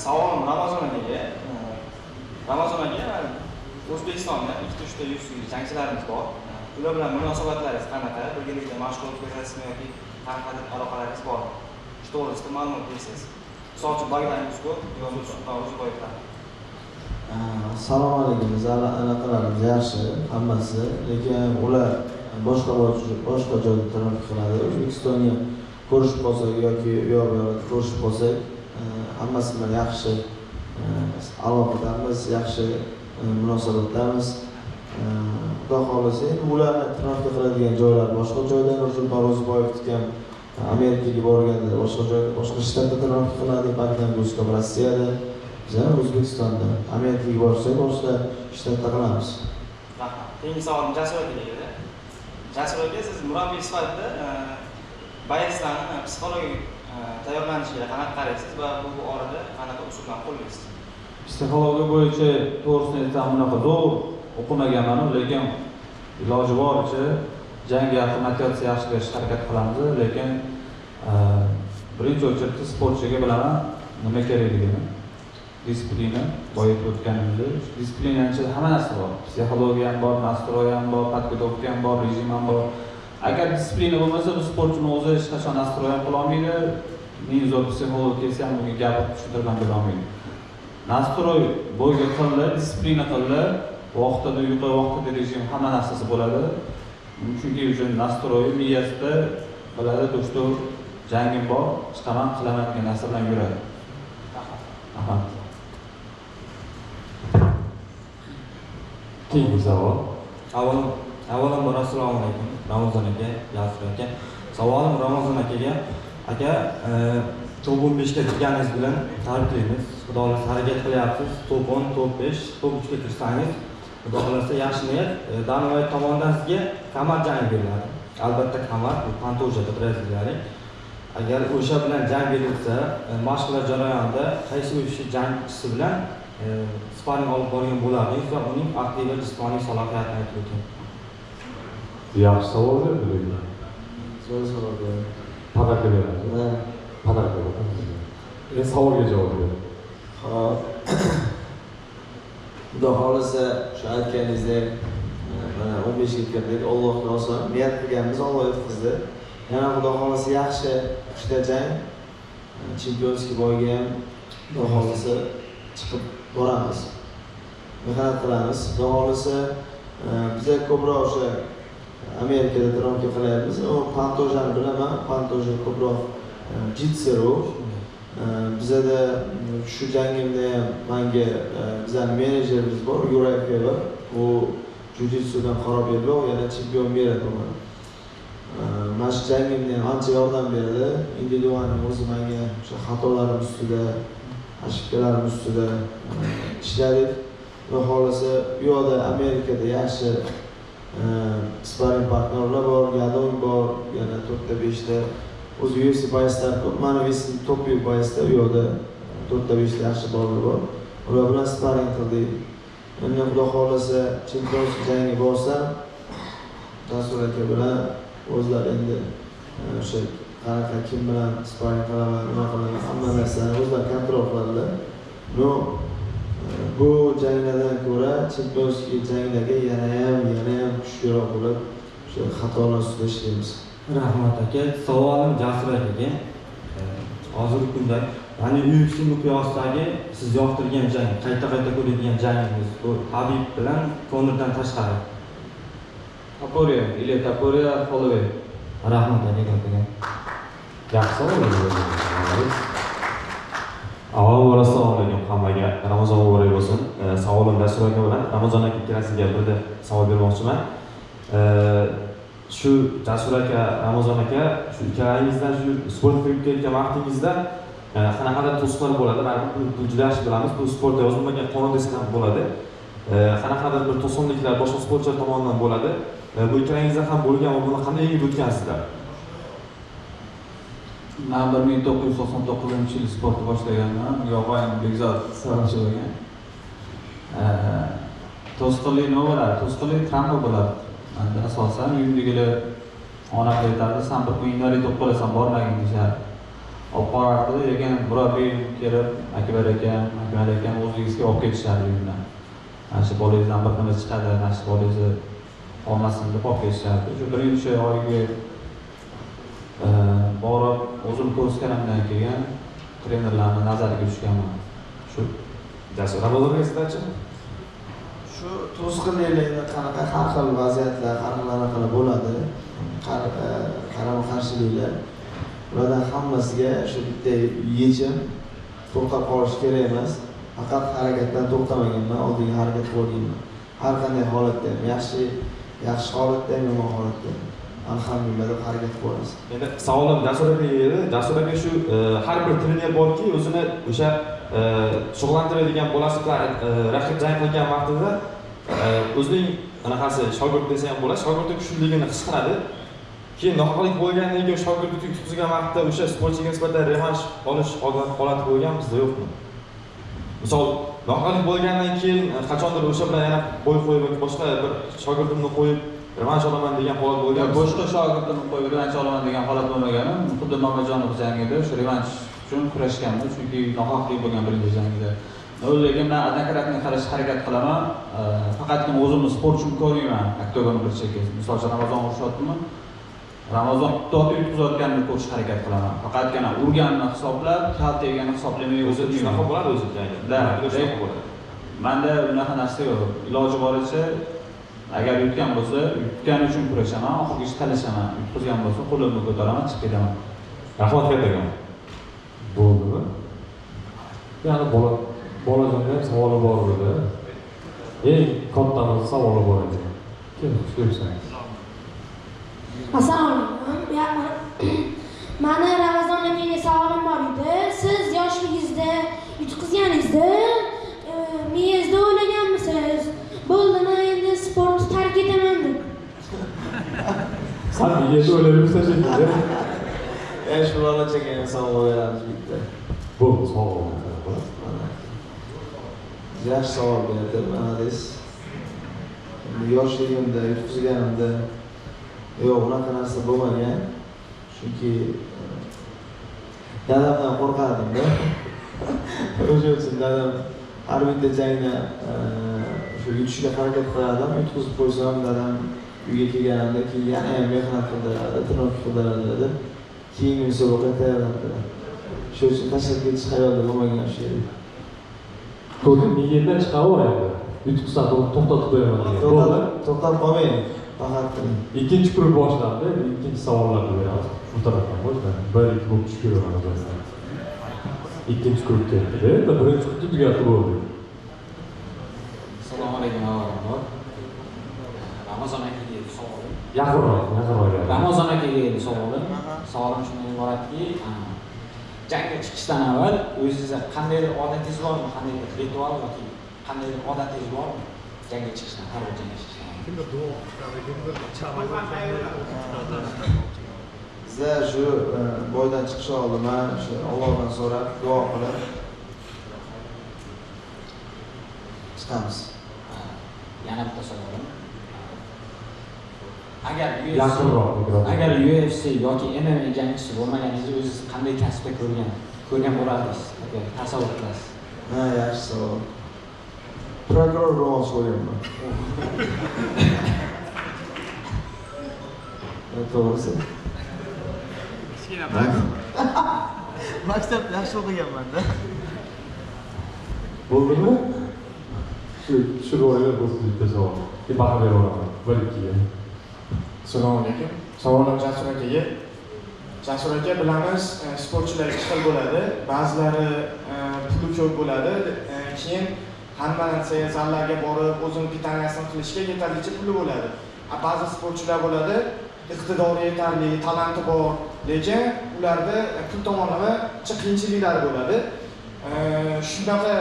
Savolim Ramazon akaga. Ramazon aka, O'zbekistonda 2-3 ta UFC jangchilarimiz bor. Ular bilan munosabatlaringiz qanaqa? Birgalikda mashg'ulot ko'rasizmi yoki qanaqa aloqalaringiz bor? Shu to'g'risida ma'lumot bersangiz. Misol uchun Bogdanovga yoki Uzboyevlar. Assalomu alaykum. Aloqalarimiz yaxshi, hammasi, lekin ular boshqa joyda taraqqi qiladi. O'zbekistonga ko'rishib qolsak yoki u yoqda ko'rishib qolsak, hammasi bilan yaxshi aloqadamiz, yaxshi munosabatlarimiz. Xudo xohlasa, endi ularni taraqqi qiladigan joylar boshqa joydan, Nursulton Ro'ziboyevniki ham Amerikaga borganda boshqa joyda, boshqa shtatda taraqqi qiladi, Bogdanovga Rossiyada, biz ham O'zbekistonda, Amerikaga borsak boshqa shtatda qilamiz. Rahmat. Keyingi savolim Jasur akaga edi. Jasur aka, siz murabbiy sifatida bokschilarni psixologik tayyorlanishiga qanaqa qaraysiz va bu orada qanaqa usullar qo'llaysiz? Psixologiya bo'yicha to'g'risini aytsam, bunaqa zo'r o'qimaganman, lekin iloji boricha jangga motivatsiya yaxshi berishga harakat qilamiz, lekin birinchi o'rinda sportchiga bilaman nima kerakligini, disiplina, boya o'tganimizda disiplinani ichida hamma narsa bor. Psixologiya ham bor, nastroy ham bor, podgotovka ham bor, rejim ham bor. Agar disiplina bo'lmasa, bu sportchini o'zi hech qachon nastroy ham qila olmaydi. Ming zo'r psixolog kelsa ham unga gapirib tushuntirib bera olmaydi. Nastroy bo'yga qildi, disiplina qildi, vaqtida uyqu, vaqtida rejim, hamma narsasi bo'ladi. Chunki o'sha nastroy miyasida biladi, do'stlar, jangim bor, chiqaman, qilaman degan narsa bilan yuradi. Rahmat. Keyingi savol. Avvalambor assalomu alaykum. Ramazon aka, Jasur aka. Savolim Ramazon akaga. Aka, top 15 ga kirganingiz bilan tabriklaymiz. Xudo xolasa harakat qilyapsiz. Top 10, top 5, top 3 ga kirsangiz, xudo xolasa yaxshi niyat. Danovoy tomonidan sizga kamar jang beriladi. Albatta kamar, bu pantojada bilasizlar. Agar o'sha bilan jang berilsa, mashg'ulot jarayonida qaysi o'sha jangchisi bilan sparring olib borgan bo'lardingiz va uning aqliy va jismoniy salohiyatini aytib o'ting. Yaxshi savol berdi. Savol Padarka beradi. Padarka beradi. Endi savolga javob ber. Hop. Xudo xolisa shu aytganingizdek mana 15 ga kirdik. Alloh xohlasa niyat qilganimiz Alloh yetkazdi. Yana xudo xolasa yaxshi ikkita jang chempionskiy boyga ham xudo xolasa chiqib boramiz. Mehnat qilamiz. Xudo xolasa biza ko'proq o'sha Amerikada tromka qilyapmiz. U Pantojani bilaman. Pantoja ko'proq jitseru. Bizada shu jangimda ham menga bizning menejerimiz bor, Yuray Feber. U jujitsudan qarab berdi, yana chempion beradi buni. Mana shu jangimda ham ancha yordam berdi. Individualning o'zi menga o'sha xatolarim ustida, ошибкаларim ustida ishladik. Xudo xolasa bu yoqda Amerikada yaxshi sparring partnerlar bor, Yadong bor, yana 4 ta 5 ta o'zi UFC boyslar ko'p. Mana UFC top boysda u yoqda 4 ta 5 ta yaxshi bolalar bor. Ular bilan sparring qildik. Endi xudo xolasa chempionskiy jangi bo'lsa, Jasur aka bilan o'zlari endi o'sha qanaqa kim bilan sparring qilaman, nima qilaman, hamma narsani o'zlari kontrol qiladilar. No bu janglardan ko'ra chempionskiy janglarga yana ham kuchliroq bo'lib, o'sha xatolar ustida ishlaymiz. Rahmat aka. Savolim Jasur akaga. Hozirgi kunda, ya'ni UFC miqyosidagi siz yoqtirgan jang, qayta-qayta ko'radigan jangingiz bu Habib bilan Konordan tashqari. Topuria, Ilya Topuria, Holloway. Rahmat aka. Yaxshi savol. Avvalambor assalomu alaykum hammaga. Ramazon muborak bo'lsin. Savolim Jasur aka bilan Ramazon aka ikkalasiga birda savol bermoqchiman. Shu Jasur aka, Ramazon aka, shu ikkalangizdan shu sport qilib ketgan vaqtingizda qanaqadir to'siqlar bo'ladi? Biz juda yaxshi bilamiz, bu sportda yozilmagan qonun desa ham bo'ladi. Qanaqadir bir to'sqinliklar boshqa sportchilar tomonidan bo'ladi. Bu ikkalangizda ham bo'lgan va buni qanday yengib o'tgansizlar? Men 1999-yil sportni boshlaganman. Yo'g'ayim Bekzod sababchi bo'lgan. To'sqinlik nima bo'ladi? To'sqinlik travma bo'ladi. Menda asosan uyimdagilar onam aytardi, sen bir o'yinlar yetib qolasan, bormagin deyishardi. Olib borardi, lekin murabbiy kelib, Akbar akam o'zingizga olib ketishardi uyimdan. Mana shu bolangizdan bir nima chiqadi, mana shu bolangizni olmasin deb olib ketishardi. Shu birinchi oyga borib, o'zim ko'rsatganimdan keyin trenerlarning nazariga tushganman. Shu Jasur Ramazon aka shu to'sqinliklarda qanaqa har xil vaziyatlar, har xil bo'ladi. Qarama-qarshiliklar. Ulardan hammasiga shu bitta yechim to'xtab qolish kerak emas. Faqat harakatdan to'xtamaganman, oldinga harakat qilganman. Har qanday holatda ham, yaxshi holatda ham, yomon holatda ham alhamdulillah deb harakat qilamiz. Endi savolim Jasur aka edi. Jasur aka shu har bir trener borki, o'zini o'sha shug'ullantiradigan bolasizlar, raqib jang qilgan vaqtida o'zining anaqasi shogird desa ham bo'ladi, shogirdning kuchliligini his qiladi. Keyin nohaqlik bo'lgandan keyin shogirdni tutqizgan vaqtda o'sha sportchiga nisbatan revansh olish holati bo'lgan bizda yo'qmi? Misol, nohaqlik bo'lgandan keyin qachondir o'sha bilan yana bo'y qo'yib yoki boshqa bir shogirdimni qo'yib revansh olaman degan holat bo'lgan. Boshqa shogirdimni qo'yib revansh olaman degan holat bo'lmagan. Xuddi Mamajonov jangida o'sha revansh uchun kurashganmiz, chunki nohaqlik bo'lgan birinchi jangida. Lekin men adakaratni qarashga harakat qilaman. Faqatgina o'zimni sportchimni ko'rmayman. Oktagon bir chekka. Misol uchun Ramazon urishyaptimi? Ramazon to'g'ri yutqizayotganini ko'rishga harakat qilaman. Faqatgina urganini hisoblab, kal tegganini hisoblamay o'zi shunaqa bo'ladi o'zi jangda. Menda unaqa narsa yo'q. Iloji boricha agar yutgan bo'lsa, yutgani uchun kurashaman, oxirgacha talashaman. Yutqizgan bo'lsa, qo'limni ko'taraman, chiqib ketaman. Rahmat kattagon. Bo'ldimi? Yana bolajonga ham savoli bor edi. Eng kattamiz savoli bor edi. Kim so'raysiz? Assalomu alaykum. Mani Ramazon akaga savolim bor edi. Siz yoshligingizda yutqizganingizda miyangizda o'ylaganmisiz? Bo'ldimi, endi sportni tark etaman deb. Sen miyangizda o'ylaganmisiz shekilli? Shu bolachaga savol beramiz bitta. Bu savol. Yaxshi savol berdi, mana siz. Yoshligimda yutqizganimda yo'q, unaqa narsa bo'lmagan. Chunki Dadamdan qo'rqardim-da. O'sha uchun dadam har bitta jangda shu yutishga harakat qilardim. Yutqizib qo'ysam, dadam uyga kelganimda keyin yana ham mehnat qildiradi, trenirovka qildiradi dedi. Keyingi musobaqaga tayyorlantiradi. Shu uchun tashlab ketish xayolda bo'lmagan o'sha yerda. Ko'rding, miyangdan chiqaveradi. Yutqizsa to'xtatib qo'yaman degan. To'xtab qolmang. Faqat ikkinchi grup boshlandi. Ikkinchi savollarni beramiz. Bu tarafdan boshlaymiz. 1-2 bo'lib tushib kelaveramiz. İkinci grup keldi. Birinchi grupni tugatib bo'ldi. Assalomu alaykum avvalambor. Ramazon akaga savolim. Yaqinroq. Ramazon akaga savolim. Savolim shundan iboratki, jangga chiqishdan avval o'zingizda qandaydir odatingiz bormi? Qandaydir ritual yoki qandaydir odatingiz bormi? Jangga chiqishdan, har bir jangga chiqishdan. Bizlar shu boydan chiqish oldiman shu Allohdan so'rab, duo qilib chiqamiz. Yana bitta savolim. Agar UFC yoki MMA jangchisi bo'lmaganingizda o'zingiz qanday kasbda ko'rgan bo'lardingiz? Agar tasavvur qilasiz. Ha, yaxshi savol. Prokuror bo'lmoqchi bo'lyapman. To'g'risi. Maktabda yaxshi o'qiganman-da. Bo'ldimi? Shu ro'ylar bo'lsa bitta savol. Baho beraveraman. 1-2ga. Assalomu alaykum. Savolim Jasur akaga. Jasur aka, bilamiz, sportchilar ikki xil bo'ladi. Ba'zilari puli ko'p bo'ladi. Keyin hamma narsaga zallarga borib, o'zini pitanyasini qilishga yetarlicha puli bo'ladi. Ba'zi sportchilar bo'ladi, iqtidori yetarli, talanti bor, lekin ularda pul tomonlama qiyinchiliklar bo'ladi. Shunaqa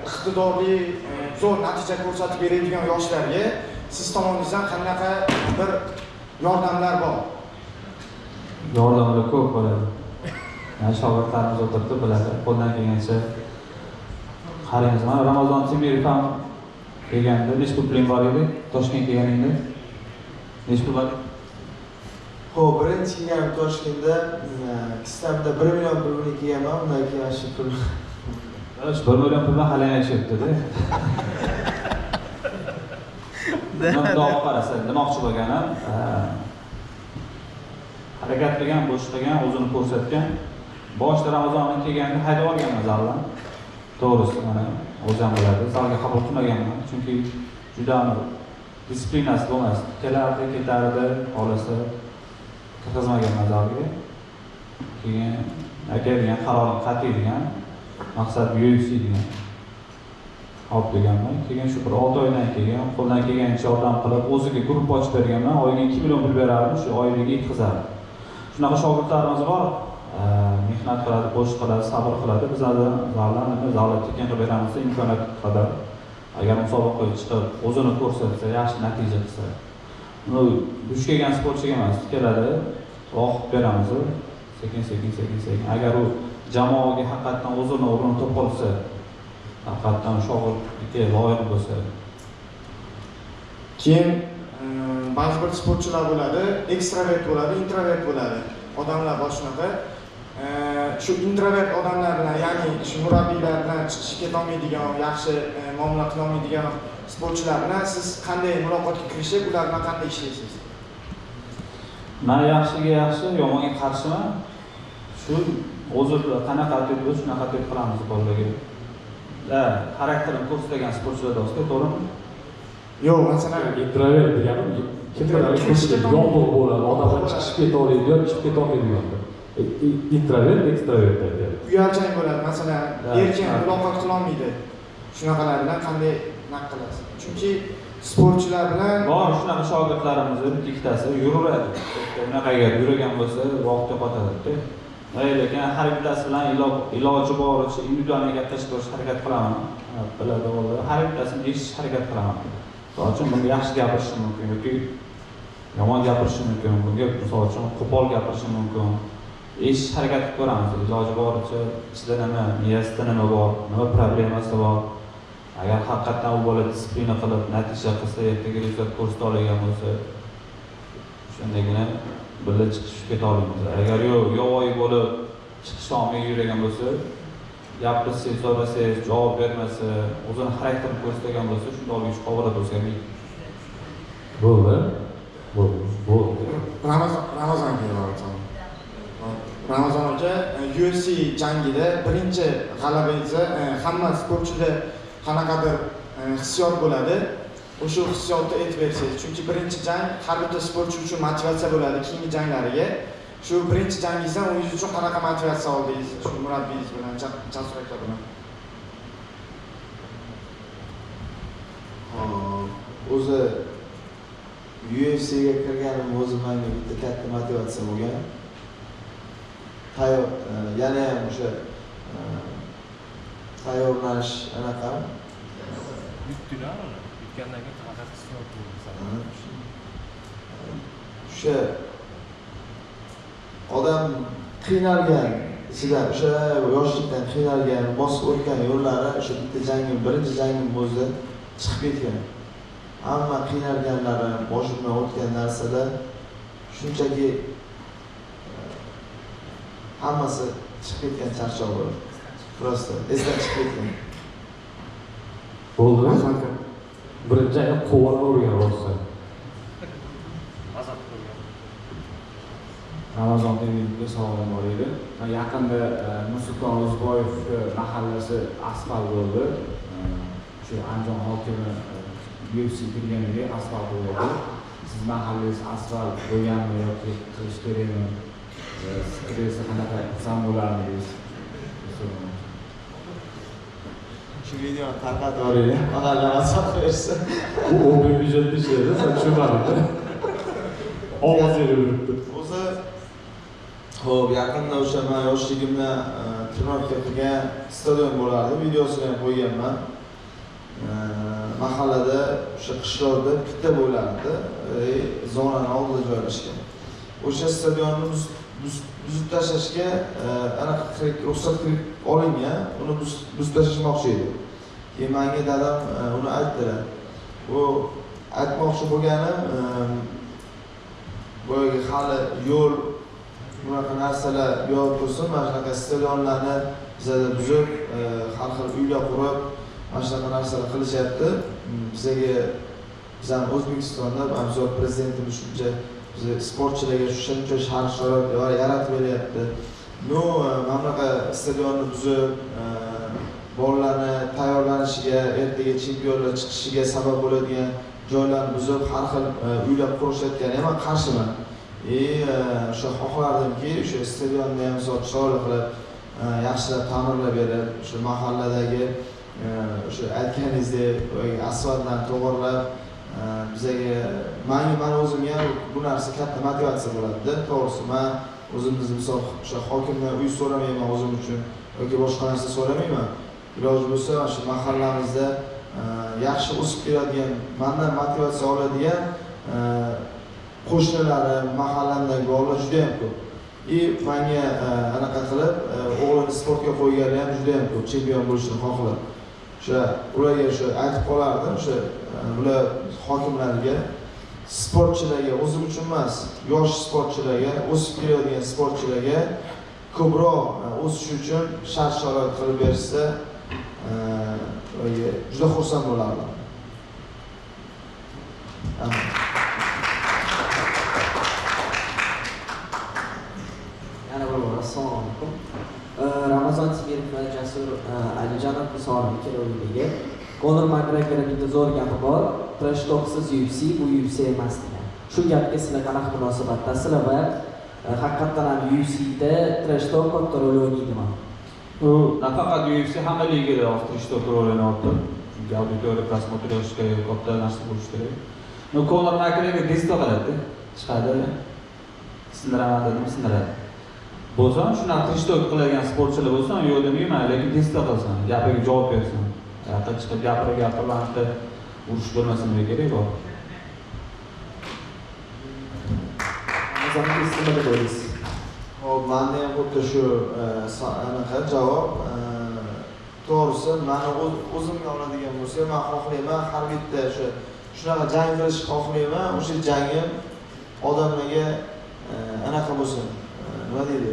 iqtidorli, zo'r natija ko'rsatib beradigan yoshlarga siz tomoningizdan qanaqa bir yordamlar bor? Yordamlar ko'p bo'ladi. Yani shogirdlarimiz o'tirib biladi, qo'ldan kelgancha qaraymiz. Mana Ramazon Temirov ham kelganda necha pul puling bor edi? Toshkentga kelganingda necha pul bor? Xo'p, birinchi kelganim Toshkentda kistamda 1 million pul bilan kelganman, undan keyin shu pul. 1 million puldan halang aytishyapti-da. Nima qarasa, demoqchi bo'lganim, harakat qilgan, bo'sh qilgan, o'zini ko'rsatgan. Boshda Ramazonga kelganda haydab olganman zaldan. To'g'risi, mana o'zim biladi, zalga qabul qilmaganman, chunki juda disiplinasi bo'lmas. Kelardi, ketardi, xolasa kirgizmaganman zalga. Keyin aka degan qarorim qat'iy degan, maqsad UFC degan. Hop deganman. Keyin shu bir 6 oydan keyin qo'ldan kelgancha yordam qilib, o'ziga guruh ochib berganman. Oyiga 2 million pul berardim, shu oyiga yetkazardi. Shunaqa shogirdlarimiz bor. Mehnat qiladi, qo'shiq qiladi, sabr qiladi. Biz zallarni tekin qilib beramiz, imkoniyat qadar. Agar musobaqaga chiqib, o'zini ko'rsatsa, yaxshi natija qilsa, duch kelgan sportchiga emas, keladi, vaqt beramiz. Sekin. Agar u jamoaga haqiqatan o'zini o'rnini topib olsa, haqiqatan shogirdlikka loyiq bo'lsa. Keyin ba'zi bir sportchilar bo'ladi, ekstravert bo'ladi, introvert bo'ladi. Odamlar bor shunaqa. Shu introvert odamlar bilan, ya'ni shu murabbiylar bilan chiqishga ketolmaydigan, yaxshi muomala qila olmaydigan sportchilar bilan siz qanday muloqotga kirishib, ular bilan qanday ishlaysiz? Men yaxshiga yaxshi, yomonga qarshiman. Shu o'zi qanaqa deb shunaqa deb qilamiz bolalarga. Xarakterini ko'rsatgan sportchilar do'stlar, to'g'rimi? Yo'q, masalan, introvert deganim kimdir yo'q bo'ladi, odamlar chiqib keta oladigan, chiqib keta olmaydigan. Introvert, ekstrovert deydi. Uyalchang bo'ladi, masalan, erkin muloqot qila olmaydi. Shunaqalar bilan qanday naq qilasiz? Chunki sportchilar bilan bor shunaqa shogirdlarimiz ikkitasi yuraveradi. Bunaqaga yuragan bo'lsa, vaqt yo'qotadi. Lekin har bittasi bilan iloji boricha individual gaplashishga harakat qilaman. Biladi o'g'illar, har bittasini eshitish harakat qilaman. Misol uchun bunga yaxshi gapirish mumkin yoki yomon gapirish mumkin, bunga misol uchun qo'pol gapirish mumkin. Eshitish harakat qilib ko'ramiz. Iloji boricha ichida nima, miyasida nima bor, nima problemasi bor. Agar haqiqatan u bola disiplina qilib, natija qilsa, ertaga rezultat ko'rsata oladigan bo'lsa, shundagina birga chiqib keta olamiz. Agar yovvoyi bo'lib, chiqishga olmay yuragan bo'lsa, gapirsangiz, so'rasangiz, javob bermasa, o'zini xarakterini ko'rsatgan bo'lsa, shunda olib qoldiradi o'zgarmaydi. Bo'ldi. Ramazon kelyapti. Ramazon aka UFC jangida birinchi g'alabangizni hamma sportchida qanaqadir hissiyot bo'ladi. O'sha hissiyotni aytib bersangiz, chunki birinchi jang har bitta sportchi uchun motivatsiya bo'ladi keyingi janglariga. Shu birinchi jangingizdan o'zingiz uchun qanaqa motivatsiya oldingiz? Shu murabbiyingiz bilan, Jasur aka bilan. O'zi UFC'ga kirganim o'zi menga bitta katta motivatsiya bo'lgan. Yana ham o'sha tayyorlanish anaqa. Yutgandan keyin qanaqa hissiyot bo'ldi? O'sha odam qiynalgan ichida, o'sha yoshlikdan qiynalgan, bosib o'tgan yo'llari o'sha bitta jangim, birinchi jangim o'zida chiqib ketgan. Hamma qiynalganlari, boshimdan o'tgan narsalar shunchaki hammasi chiqib ketgan charchoq bo'ldi. Prosta esdan chiqib ketgan. Bo'ldimi? Birinchi ayol qo'volga urgan rosa. Ramazon TV'ga savolim bor edi. Yaqinda Nursulton O'zboyevga mahallasi asfalt bo'ldi. Shu Andijon hokimi UFC kirganiga asfalt bo'ldi. Siz mahallangiz asfalt bo'lganmi yoki qilish kerakmi? Siz qanaqa qilsam bo'lardingiz? Shu videoni tarqatib yuboring. Mahallaga asfalt bersa. Bu open visionda ishlaydi, sen tushunmadingmi? Ovoz beribdi. O'zi xo'p, yaqinda o'sha men yoshligimda trenirovka qilgan stadion bo'lardi, videosini ham qo'yganman. Mahallada o'sha qishloqda bitta bo'lardi, zonaning oldida joylashgan. O'sha stadionni buzib tashlashga anaqa ruxsat olingan, uni buzib tashlashmoqchi edi. Keyin menga dadam uni aytdilar. Bu aytmoqchi bo'lganim boyagi hali yo'l bunaqa narsalar yo'q tursin, mana shunaqa stadionlarni bizada buzib, har xil uylar qurib, mana shunaqa narsalar qilishyapti. Bizning O'zbekistonda Abzor prezidentimiz shuncha biz sportchilarga shuncha shart-sharoit yaratib beryapti. Mana bunaqa stadionni buzib, bolalarni tayyorlanishiga, ertaga chempionlar chiqishiga sabab bo'ladigan joylarni buzib, har xil uylar qurishayotganiga men qarshiman. O'sha xohlardimki, o'sha stadionni ham chiroyli qilib, yaxshilab ta'mirlab berib, o'sha mahalladagi o'sha aytganingizdek asfaltlarni to'g'rilab, bizaga men o'zimga bu narsa katta motivatsiya bo'ladi-da, to'g'risi. Men o'zimizni misol o'sha hokimdan uy so'ramayman o'zim uchun yoki boshqa narsa so'ramayman. Iloji bo'lsa, shu mahallamizda yaxshi o'sib keladigan, mendan motivatsiya oladigan qo'shnilarim, mahallamdagi bolalar juda ham ko'p. Menga anaqa qilib, o'g'lini sportga qo'yganlar ham juda ham ko'p, chempion bo'lishni xohlab. O'sha ularga o'sha aytib qolardim, o'sha bular hokimlarga, sportchilarga, o'zim uchun emas, yosh sportchilarga, o'sib kelayotgan sportchilarga ko'proq o'sish uchun shart-sharoit qilib bersa, juda xursand bo'lardim. Yana bir bor, assalomu alaykum. Ramazon Simirov va Jasur Alijonov misolini kelayotganiga Conor McGregorning zo'r gapi bor, trash talksiz UFC bu UFC emas degan. Shu gapga sizlar qanaqa munosabatdasizlar va haqiqatan ham UFCda trash talk katta rol o'ynaydimi? Nafaqat UFC hamma ligada trash talk rol o'ynayapti. Chunki auditoriya prosmotrga katta narsa bo'lishi kerak. Conor McGregor disto qiladi, chiqadi, sindiraman dedim, sindiradi. Bo'lsa, shunaqa trash talk qiladigan sportchilar bo'lsa, yo'q demayman, lekin disto qilsin, gapiga javob bersin. Yoqqa chiqib gapirib urush bo'lmasin degan kerak bor. Nima deysiz? Hop, menda ham xuddi shu anaqa javob. To'g'risi, meni o'zimga oladigan bo'lsa, men xohlayman har bitta shunaqa jang qilishni xohlayman. O'sha jangim odamlarga anaqa bo'lsin. Nima deydi?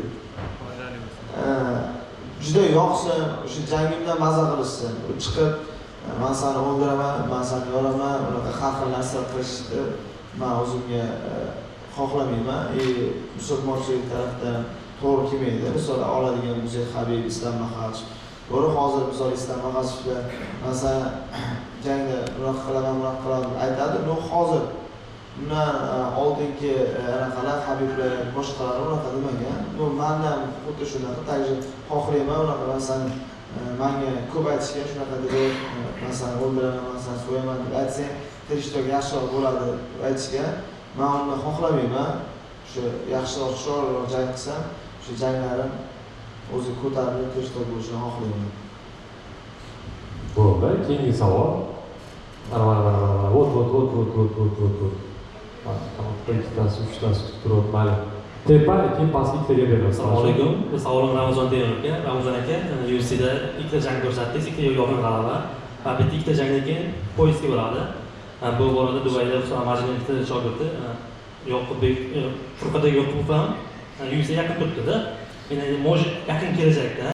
juda yoqsin, o'sha jangimdan maza qilishsin. U chiqib men seni o'ldiraman, men seni yoraman, unaqa har xil narsa qilishni men o'zimga xohlamayman. Musulmonchilik tarafdan to'g'ri kelmaydi. Misol oladigan bo'lsak, Habib Islom Makhachev. To'g'ri, hozir misol Islom Makhachev bilan masalan jangda bunaqa qilaman aytadi. Bu hozir bundan oldingi anaqalar Habiblar boshqalar unaqa demagan. Bu mendan xuddi shunaqa, tag'i xohlayman unaqa masalan menga ko'p aytishgan shunaqa deb, masalan o'ldiraman, masalan so'yaman deb aytsang, tirishtok yaxshiroq bo'ladi deb aytishgan. Men uni xohlamayman. Shu yaxshiroq, chiroyliroq jang qilsam, shu janglarim o'zi ko'tarilib tirishtok bo'lishini xohlayman. Bo'ldi. Keyingi savol. Mana. O't. Ikkitasi, uchtasi turib, mayli. Tepa, keyin pastga ikkitaga beramiz. Assalomu alaykum. Bu savolim Ramazon Temirga. Ramazon aka, UFC'da ikkita jang ko'rsatdingiz, ikkita yorqin g'alaba. Va bitta ikkita jangdan keyin poyezdga bo'ladi. Bu borada Dubayda Usama Majidovning shogirdi Yoqubbek Furqadagi Yoqubov ham UFC yaqin turibdi-da. Endi yaqin kelajakda